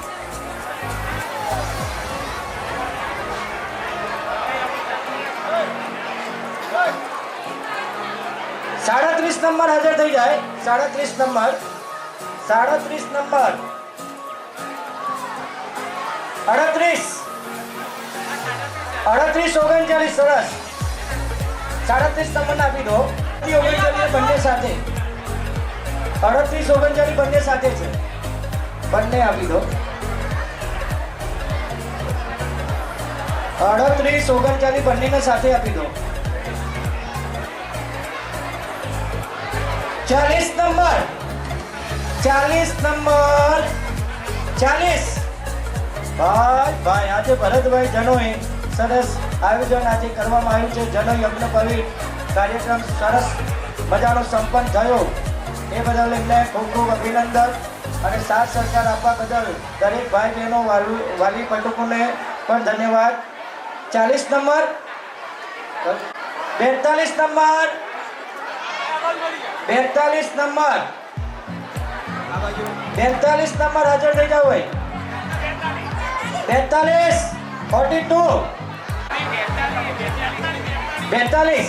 37 નંબર હાજર થઈ જાય. 37 નંબર, 37 નંબર, 38, 38, 39, સરસ. 37 નંબર આપી દો. 39 બંને સાથે, 38, 39 બંને સાથે છે, બંને આપી દો. 38, 39 બંનેને સાથે આપી દો. 40 નંબર, 40 નંબર, 40. ભાઈ આજે ભરતભાઈ જનોએ સરસ આયોજન આજે કરવામાં આવ્યું છે. જન યજ્ઞ પવિત્ર કાર્યક્રમ સરસ મજાનો સંપન્ન થયો એ બદલ એમને ખૂબ ખૂબ અભિનંદન અને સાથ સહકાર આપવા બદલ દરેક ભાઈ બહેનો વાલી પટુકોને પણ ધન્યવાદ. 40 નંબર, 42 નંબર, 42 નંબર, 42 નંબર હાજર થઈ જાવ ભાઈ. 42, 42, 42,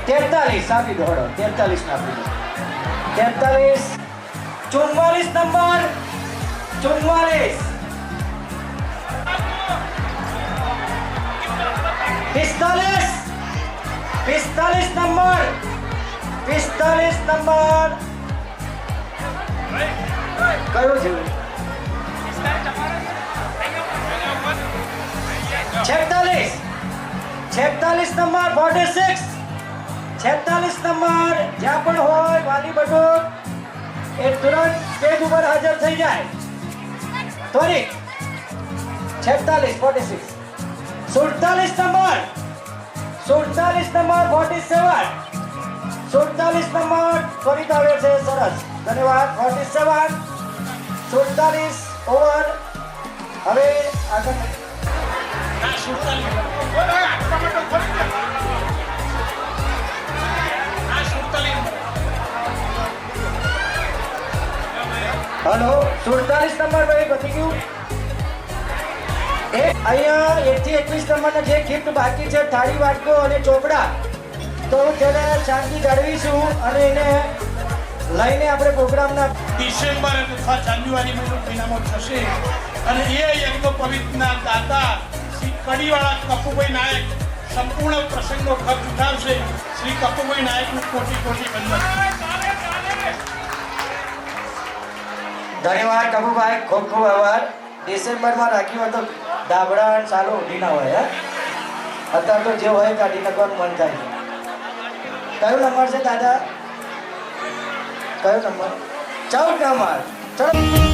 43 આપી દો. 43 આપી દો. 43, 44 નંબર, 44, 45, 45 નંબર, 45 નંબર કયો છે? 46, 46 નંબર, 46, 46 નંબર જ્યાં પણ હોય વાલી બટુક એ તુરંત સ્ટેજ ઉપર હાજર થઈ જાય. ત્વરિત 46, 46, 47 નંબર, 47 નંબર, 47, 47 નંબર ત્વરિત આવે છે. સરસ, ધન્યવાદ. 47, 47 ઓવર. હવે આગળ હલો, 47 નંબર ભાઈ પતી ગયું. અહીંયા 1 થી 21 નંબરના જે ગિફ્ટ બાકી છે, થાળી, વાટકો અને ચોપડા, તો તેને શાંતિ જાળવીશું અને એને લઈને આપણે પ્રોગ્રામના ડિસેમ્બર અથવા જાન્યુઆરી મહિનામાં થશે અને એ યજ્ઞ પવિત્રના દાતા શ્રી કડીવાળા કપુભાઈ નાયક સંપૂર્ણ પ્રસંગનો ખર્ચ ઉઠાવશે. શ્રી કપુભાઈ નાયકનું કોટી કોટી વંદન. ધન્યવાદ કપુભાઈ, ખૂબ ખૂબ આભાર. ડિસેમ્બરમાં રાખ્યું હતું ડાબડા ચાલો ઉઠી ના હોય. અત્યારે તો જે હોય કાઢી નાખવાનું મન થાય. કયો નંબર છે દાદા? કયો નંબર? 14 નંબર. ચલો.